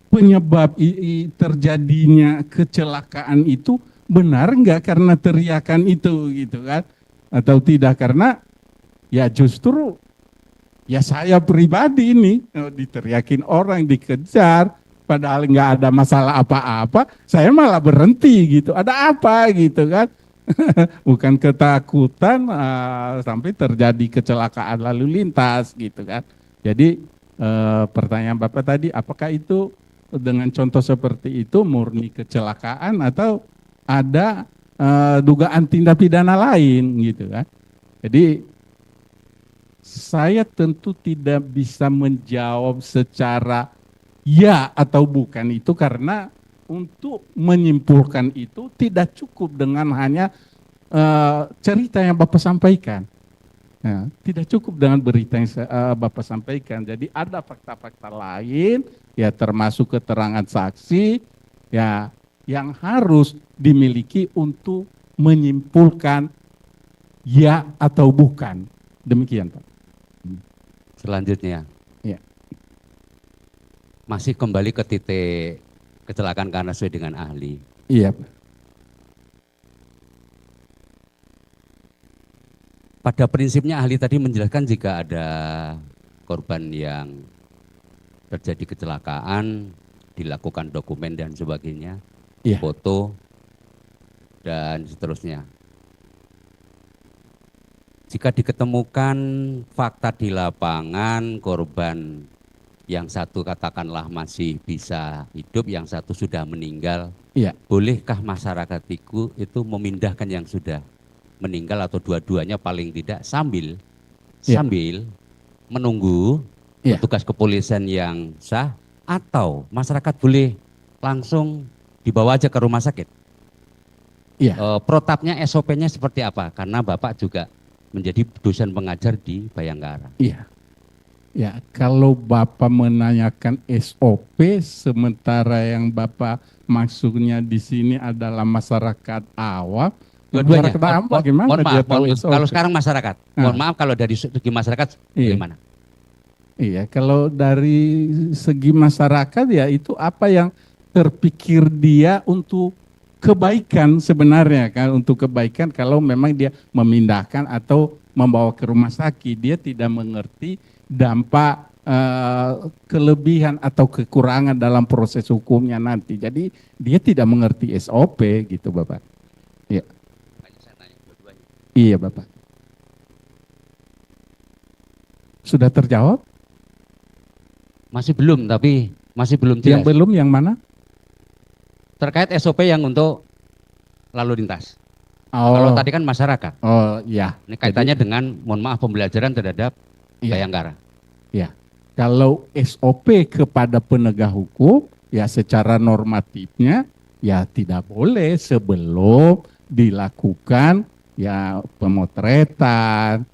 penyebab terjadinya kecelakaan itu benar enggak karena teriakan itu gitu kan, atau tidak karena ya justru ya saya pribadi ini diteriakin orang, dikejar padahal nggak ada masalah apa-apa, saya malah berhenti gitu, ada apa gitu kan. Bukan ketakutan sampai terjadi kecelakaan lalu lintas gitu kan. Jadi pertanyaan Bapak tadi, apakah itu dengan contoh seperti itu murni kecelakaan atau ada dugaan tindak pidana lain gitu kan. Jadi saya tentu tidak bisa menjawab secara ya atau bukan itu, karena untuk menyimpulkan itu tidak cukup dengan hanya cerita yang Bapak sampaikan. Ya, tidak cukup dengan berita yang Bapak sampaikan. Jadi ada fakta-fakta lain, ya termasuk keterangan saksi, ya yang harus dimiliki untuk menyimpulkan ya atau bukan. Demikian, Pak. Selanjutnya, ya. Masih kembali ke titik kecelakaan karena sesuai dengan ahli. Iya, Pak. Pada prinsipnya ahli tadi menjelaskan jika ada korban yang terjadi kecelakaan, dilakukan dokumen dan sebagainya, Iya. foto, dan seterusnya. Jika diketemukan fakta di lapangan, korban yang satu katakanlah masih bisa hidup, yang satu sudah meninggal, Iya. bolehkah masyarakat itu memindahkan yang sudah meninggal atau dua-duanya paling tidak sambil menunggu petugas kepolisian yang sah, atau masyarakat boleh langsung dibawa aja ke rumah sakit? Iya. Protapnya, SOP-nya seperti apa? Karena Bapak juga menjadi dosen pengajar di Bayangkara. Iya. Ya, kalau Bapak menanyakan SOP, sementara yang Bapak maksudnya di sini adalah masyarakat awam. Dua-duanya. Bagaimana dia tahu SOP? Kalau sekarang masyarakat, mohon maaf kalau dari segi masyarakat bagaimana? Iya, kalau dari segi masyarakat ya itu apa yang terpikir dia untuk kebaikan sebenarnya kan, untuk kebaikan. Kalau memang dia memindahkan atau membawa ke rumah sakit, dia tidak mengerti dampak kelebihan atau kekurangan dalam proses hukumnya nanti. Jadi dia tidak mengerti SOP gitu, Bapak. Iya. Iya, Bapak. Sudah terjawab? Masih belum, tapi masih belum jelas. Yang belum yang mana? Terkait SOP yang untuk lalu lintas. Oh. Kalau tadi kan masyarakat. Oh, iya. Ini kaitannya dengan, mohon maaf, pembelajaran terhadap Bayangkara. Ya. Kalau SOP kepada penegak hukum, ya secara normatifnya ya tidak boleh sebelum dilakukan ya pemotretan,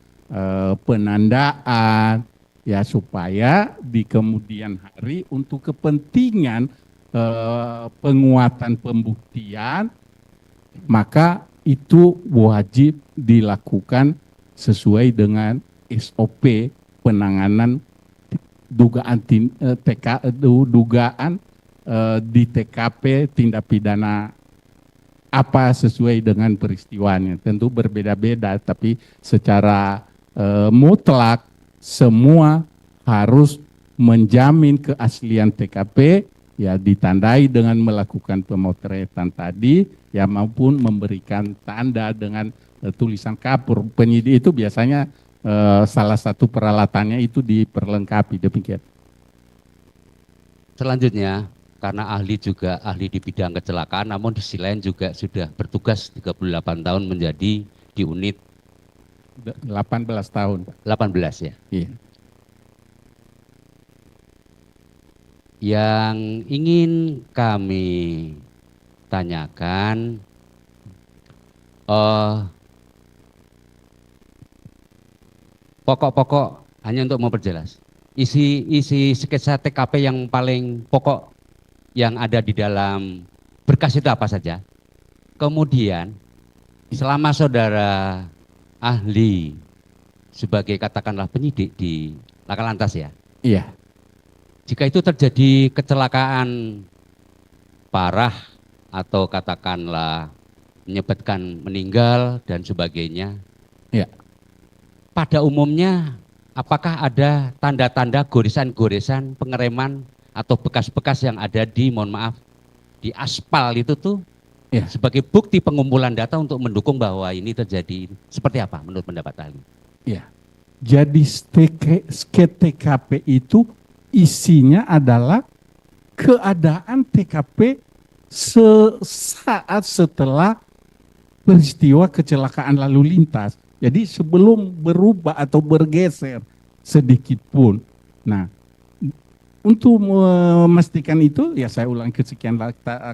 penandaan, ya supaya di kemudian hari untuk kepentingan penguatan pembuktian, maka itu wajib dilakukan sesuai dengan SOP penanganan dugaan dugaan di TKP tindak pidana apa sesuai dengan peristiwanya. Tentu berbeda-beda, tapi secara mutlak semua harus menjamin keaslian TKP, ya ditandai dengan melakukan pemotretan tadi, ya maupun memberikan tanda dengan tulisan kapur. Penyidik itu biasanya salah satu peralatannya itu diperlengkapi, demikian. Selanjutnya, karena ahli juga ahli di bidang kecelakaan, namun di sisi lain juga sudah bertugas 38 tahun menjadi di unit 18 tahun. 18 ya. Iya. Yang ingin kami tanyakan, pokok-pokok hanya untuk memperjelas. Isi sketsa TKP yang paling pokok yang ada di dalam berkas itu apa saja. Kemudian selama saudara ahli sebagai katakanlah penyidik di Laka Lantas ya. Iya. Jika itu terjadi kecelakaan parah atau katakanlah menyebabkan meninggal dan sebagainya. Iya. Pada umumnya apakah ada tanda-tanda goresan-goresan pengereman atau bekas-bekas yang ada di, mohon maaf, di aspal itu tuh ya, sebagai bukti pengumpulan data untuk mendukung bahwa ini terjadi? Seperti apa menurut pendapat ahli? Ya, jadi sket TKP itu isinya adalah keadaan TKP sesaat setelah peristiwa kecelakaan lalu lintas. Jadi sebelum berubah atau bergeser sedikit pun. Nah, untuk memastikan itu, ya saya ulang kesekian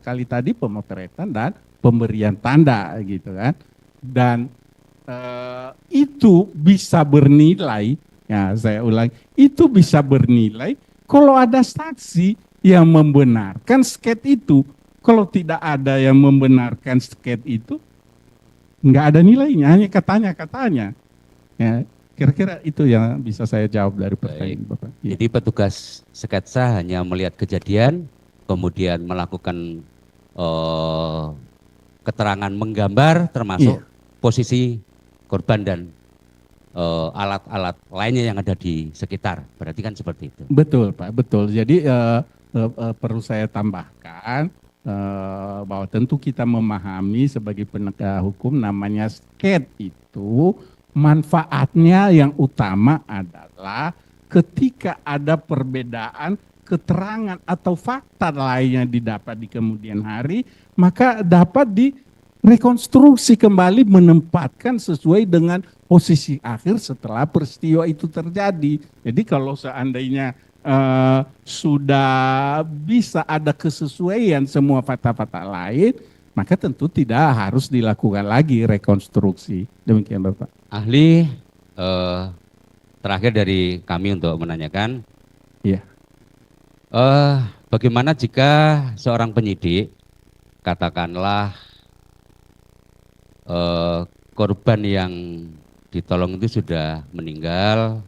kali tadi, pemotretan dan pemberian tanda gitu kan. Dan itu bisa bernilai, ya saya ulang, itu bisa bernilai kalau ada saksi yang membenarkan sket itu. Kalau tidak ada yang membenarkan sket itu, nggak ada nilainya, hanya katanya. Ya, kira-kira itu yang bisa saya jawab dari pertanyaan Bapak. Ya. Jadi petugas sketsa hanya melihat kejadian, kemudian melakukan keterangan menggambar, termasuk posisi korban dan alat-alat lainnya yang ada di sekitar. Berarti kan seperti itu. Betul Pak, betul. Jadi perlu saya tambahkan bahwa tentu kita memahami sebagai penegak hukum namanya sket itu manfaatnya yang utama adalah ketika ada perbedaan keterangan atau fakta lainnya didapat di kemudian hari, maka dapat direkonstruksi kembali, menempatkan sesuai dengan posisi akhir setelah peristiwa itu terjadi. Jadi kalau seandainya sudah bisa ada kesesuaian semua fakta-fakta lain, maka tentu tidak harus dilakukan lagi rekonstruksi. Demikian Bapak. Ahli, terakhir dari kami untuk menanyakan, Iya. Bagaimana jika seorang penyidik, katakanlah korban yang ditolong itu sudah meninggal,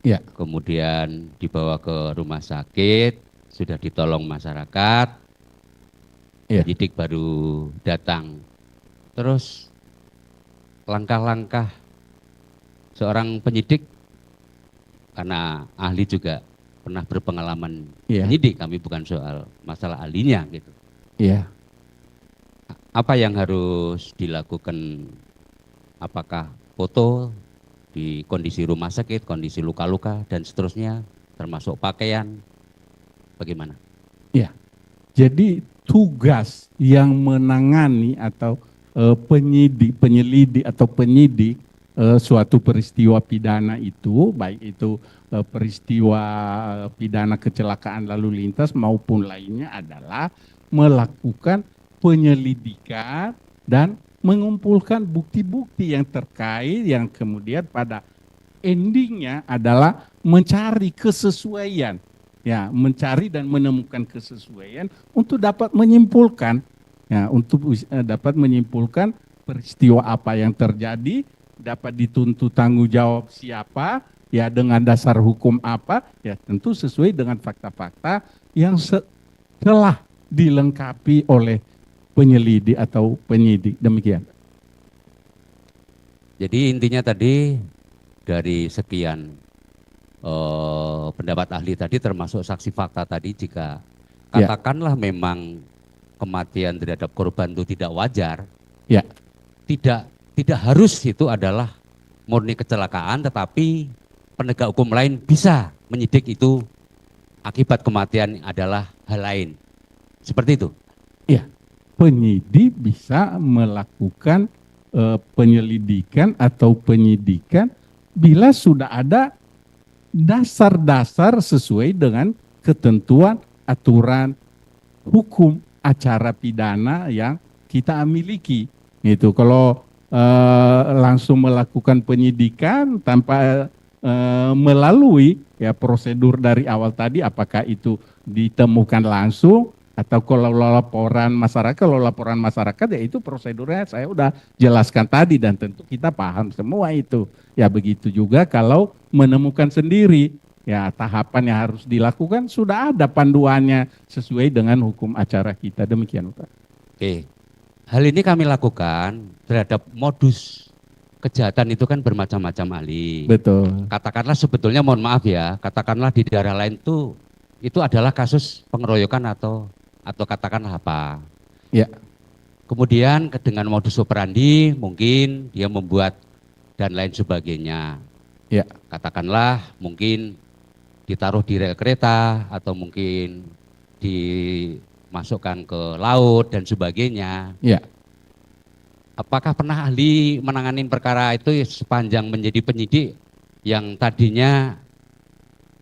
ya, kemudian dibawa ke rumah sakit, sudah ditolong masyarakat, ya, penyidik baru datang. Terus langkah-langkah seorang penyidik, karena ahli juga pernah berpengalaman penyidik, kami bukan soal masalah ahlinya gitu. Iya. Apa yang harus dilakukan? Apakah foto di kondisi rumah sakit, kondisi luka-luka dan seterusnya, termasuk pakaian, bagaimana? Ya, jadi tugas yang menangani atau penyelidik atau penyidik suatu peristiwa pidana itu, baik itu peristiwa pidana kecelakaan lalu lintas maupun lainnya, adalah melakukan penyelidikan dan mengumpulkan bukti-bukti yang terkait, yang kemudian pada endingnya adalah mencari kesesuaian, ya, mencari dan menemukan kesesuaian untuk dapat menyimpulkan, ya, untuk dapat menyimpulkan peristiwa apa yang terjadi, dapat dituntut tanggung jawab siapa, ya, dengan dasar hukum apa, ya, tentu sesuai dengan fakta-fakta yang telah dilengkapi oleh penyelidik atau penyidik. Demikian. Jadi intinya tadi dari sekian pendapat ahli tadi termasuk saksi fakta tadi, jika Ya. katakanlah memang kematian terhadap korban itu tidak wajar, Ya. tidak harus itu adalah murni kecelakaan, tetapi penegak hukum lain bisa menyidik itu akibat kematian adalah hal lain. Seperti itu. Penyidik bisa melakukan penyelidikan atau penyidikan bila sudah ada dasar-dasar sesuai dengan ketentuan aturan hukum acara pidana yang kita miliki. Itu kalau langsung melakukan penyidikan tanpa melalui ya prosedur dari awal tadi, apakah itu ditemukan langsung atau kalau laporan masyarakat ya itu prosedurnya saya udah jelaskan tadi dan tentu kita paham semua itu. Ya begitu juga kalau menemukan sendiri, ya tahapan yang harus dilakukan sudah ada panduannya sesuai dengan hukum acara kita. Demikian Pak. Oke. Hal ini kami lakukan terhadap modus kejahatan itu kan bermacam-macam, ahli. Betul. Katakanlah sebetulnya, mohon maaf ya, katakanlah di daerah lain tuh itu adalah kasus pengeroyokan atau katakanlah apa. Ya. Kemudian dengan modus operandi mungkin dia membuat dan lain sebagainya. Ya. Katakanlah mungkin ditaruh di rel kereta atau mungkin dimasukkan ke laut dan sebagainya. Ya. Apakah pernah ahli menangani perkara itu sepanjang menjadi penyidik yang tadinya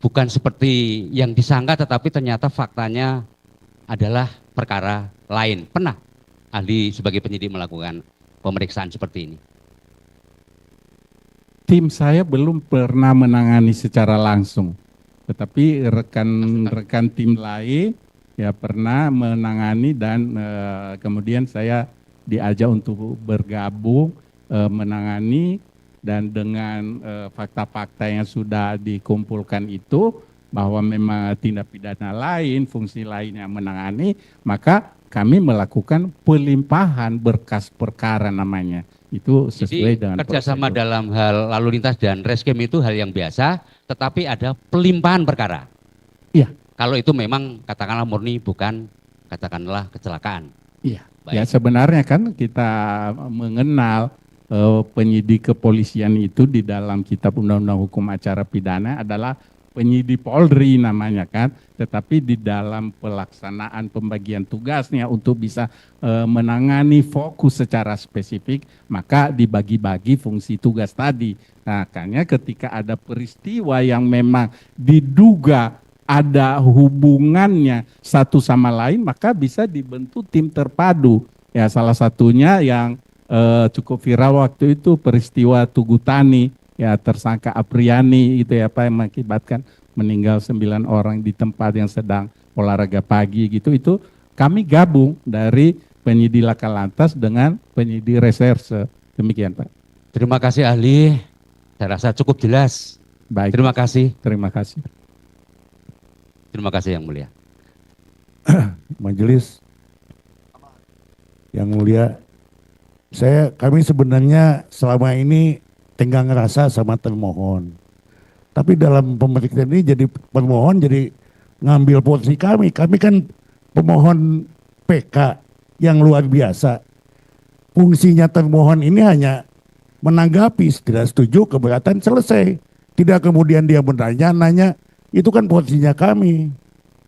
bukan seperti yang disangka tetapi ternyata faktanya adalah perkara lain? Pernah ahli sebagai penyidik melakukan pemeriksaan seperti ini? Tim saya belum pernah menangani secara langsung, tetapi rekan-rekan tim lain ya pernah menangani dan kemudian saya diajak untuk bergabung menangani, dan dengan fakta-fakta yang sudah dikumpulkan itu bahwa memang tindak pidana lain, fungsi lain yang menangani, maka kami melakukan pelimpahan berkas perkara namanya. Itu sesuai dengan kerjasama prosedur. dalam hal lalu lintas dan rescue itu hal yang biasa, tetapi ada pelimpahan perkara. Iya. Kalau itu memang katakanlah murni bukan katakanlah kecelakaan. Iya. Baik. Ya sebenarnya kan kita mengenal penyidik kepolisian itu di dalam Kitab Undang-Undang Hukum Acara Pidana adalah penyidik Polri namanya kan, tetapi di dalam pelaksanaan pembagian tugasnya untuk bisa menangani fokus secara spesifik, maka dibagi-bagi fungsi tugas tadi. Nah, makanya ketika ada peristiwa yang memang diduga ada hubungannya satu sama lain, maka bisa dibentuk tim terpadu. Ya, salah satunya yang cukup viral waktu itu peristiwa Tugu Tani, ya tersangka Apriani itu ya Pak, yang mengakibatkan meninggal 9 orang di tempat yang sedang olahraga pagi gitu. Itu kami gabung dari penyidik laka lantas dengan penyidik reserse. Demikian Pak. Terima kasih ahli, saya rasa cukup jelas. Baik. Terima kasih. Terima kasih. Terima kasih Yang Mulia. Majelis yang mulia, kami sebenarnya selama ini tenggang rasa sama termohon. Tapi dalam pemeriksaan ini jadi permohon jadi ngambil posisi kami. Kami kan pemohon PK yang luar biasa. Fungsinya termohon ini hanya menanggapi, tidak setuju, keberatan, selesai. Tidak kemudian dia nanya, itu kan posisinya kami.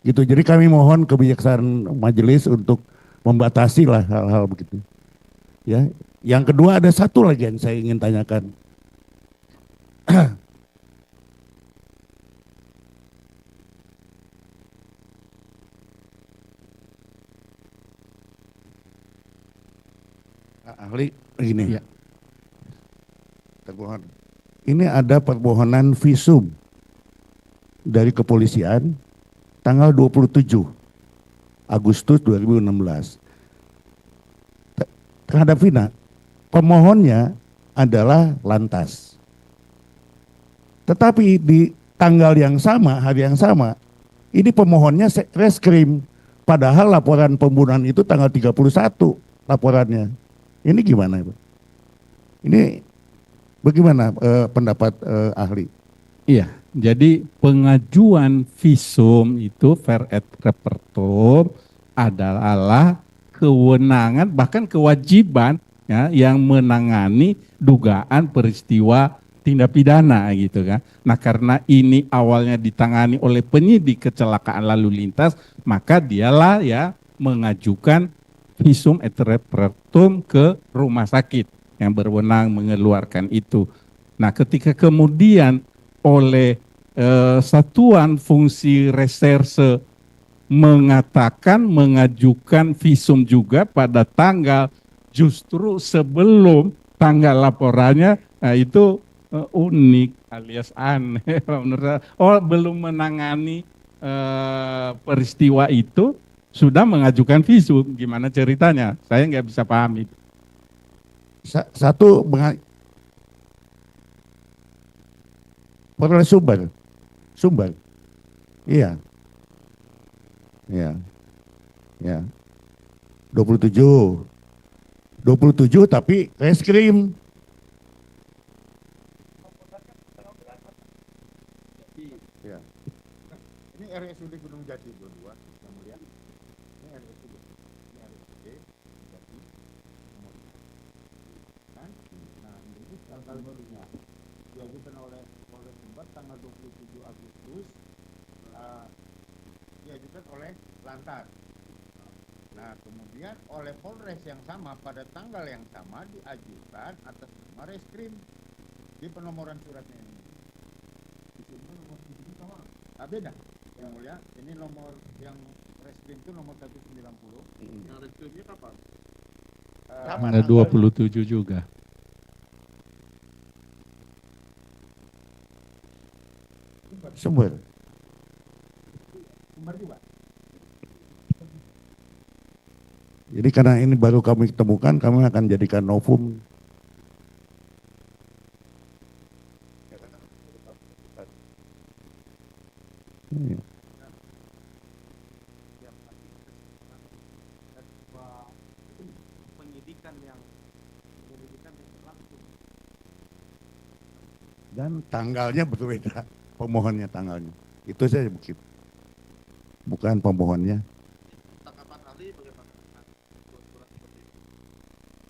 Gitu. Jadi kami mohon kebijaksanaan majelis untuk membatasi lah hal-hal begitu. Ya, yang kedua ada satu lagi yang saya ingin tanyakan. Ahli begini. Ya. Termohon. Ini ada permohonan visum dari kepolisian tanggal 27 Agustus 2016. Terhadap Vina, pemohonnya adalah Lantas. Tetapi di tanggal yang sama, hari yang sama, ini pemohonnya Reskrim. Padahal laporan pembunuhan itu tanggal 31 laporannya. Ini gimana, Pak? Ini bagaimana pendapat ahli? Iya, Jadi pengajuan visum itu ver et repertum adalah kewenangan bahkan kewajiban ya yang menangani dugaan peristiwa tindak pidana gitu kan. Nah, karena ini awalnya ditangani oleh penyidik kecelakaan lalu lintas, maka dialah ya mengajukan visum et repertum ke rumah sakit yang berwenang mengeluarkan itu. Nah, ketika kemudian oleh Satuan Fungsi Reserse mengatakan mengajukan visum juga pada tanggal justru sebelum tanggal laporannya, nah itu unik alias aneh menurut saya. Oh, belum menangani peristiwa itu sudah mengajukan visum, gimana ceritanya? Saya nggak bisa pahami. Satu peroleh sumber, iya, ya, ya, 27 tapi reskrim. Ya. Ini RSUD Gunung Jati 22 yang mulia. Ini RSUD, ini RSUD Jati. Nah, ini tanggal barunya diajukan oleh Polres Sumbar tanggal 27 Agustus, diajukan oleh Lantas. Nah, kemudian oleh Polres yang sama pada tanggal yang sama diajukan atas nama reskrim di penomoran suratnya ini. Nomor 7 sama. Ah, beda. Yang mulia, ini nomor yang reskrim itu nomor 190. Yang reskrimnya kapan? Tanggal 27 juga. Sumber juga. Jadi karena ini baru kami temukan, kami akan jadikan novum. Dan tanggalnya berbeda, pemohonnya tanggalnya. Itu saja bukti. Bukan pemohonnya.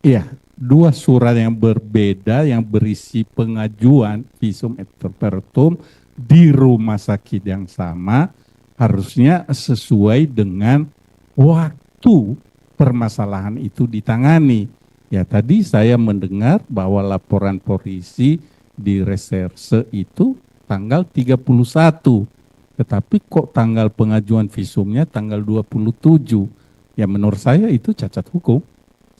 Iya, dua surat yang berbeda yang berisi pengajuan visum et repertum di rumah sakit yang sama harusnya sesuai dengan waktu permasalahan itu ditangani. Ya, tadi saya mendengar bahwa laporan polisi di reserse itu tanggal 31. Tetapi kok tanggal pengajuan visumnya tanggal 27. Ya menurut saya itu cacat hukum.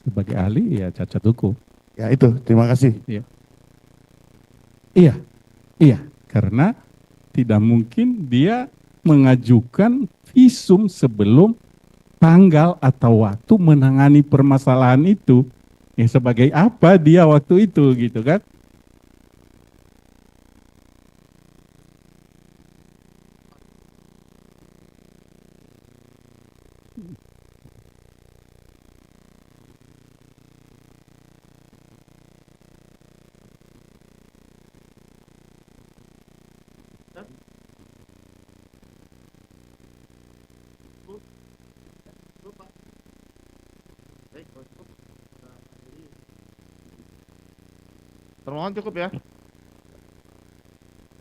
Sebagai ahli ya cacat hukum. Ya itu, terima kasih. Iya, karena tidak mungkin dia mengajukan visum sebelum tanggal atau waktu menangani permasalahan itu. Ya sebagai apa dia waktu itu gitu kan? Termohon cukup ya.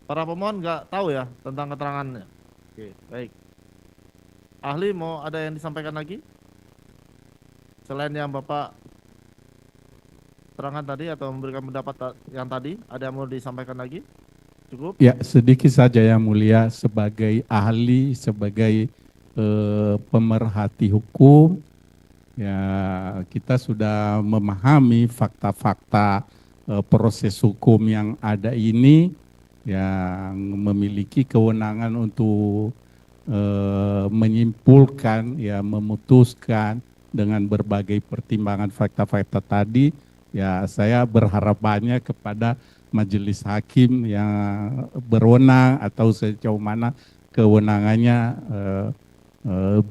Para pemohon nggak tahu ya tentang keterangannya. Oke, baik. Ahli mau ada yang disampaikan lagi? Selain yang Bapak terangkan tadi atau memberikan pendapat yang tadi, ada yang mau disampaikan lagi? Cukup? Ya, sedikit saja yang mulia sebagai ahli, sebagai pemerhati hukum, ya kita sudah memahami fakta-fakta proses hukum yang ada ini, yang memiliki kewenangan untuk menyimpulkan, ya memutuskan dengan berbagai pertimbangan fakta-fakta tadi. Ya saya berharap banyak kepada majelis hakim yang berwenang atau sejauh mana kewenangannya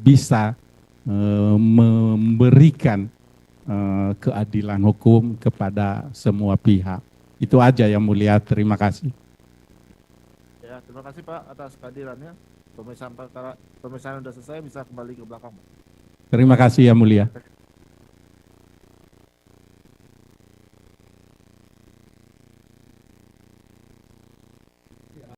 bisa memberikan keadilan hukum kepada semua pihak. Itu aja yang mulia, terima kasih. Ya, Terima kasih Pak atas kehadirannya. Pemeriksaan sudah selesai, bisa kembali ke belakang. Terima kasih yang mulia.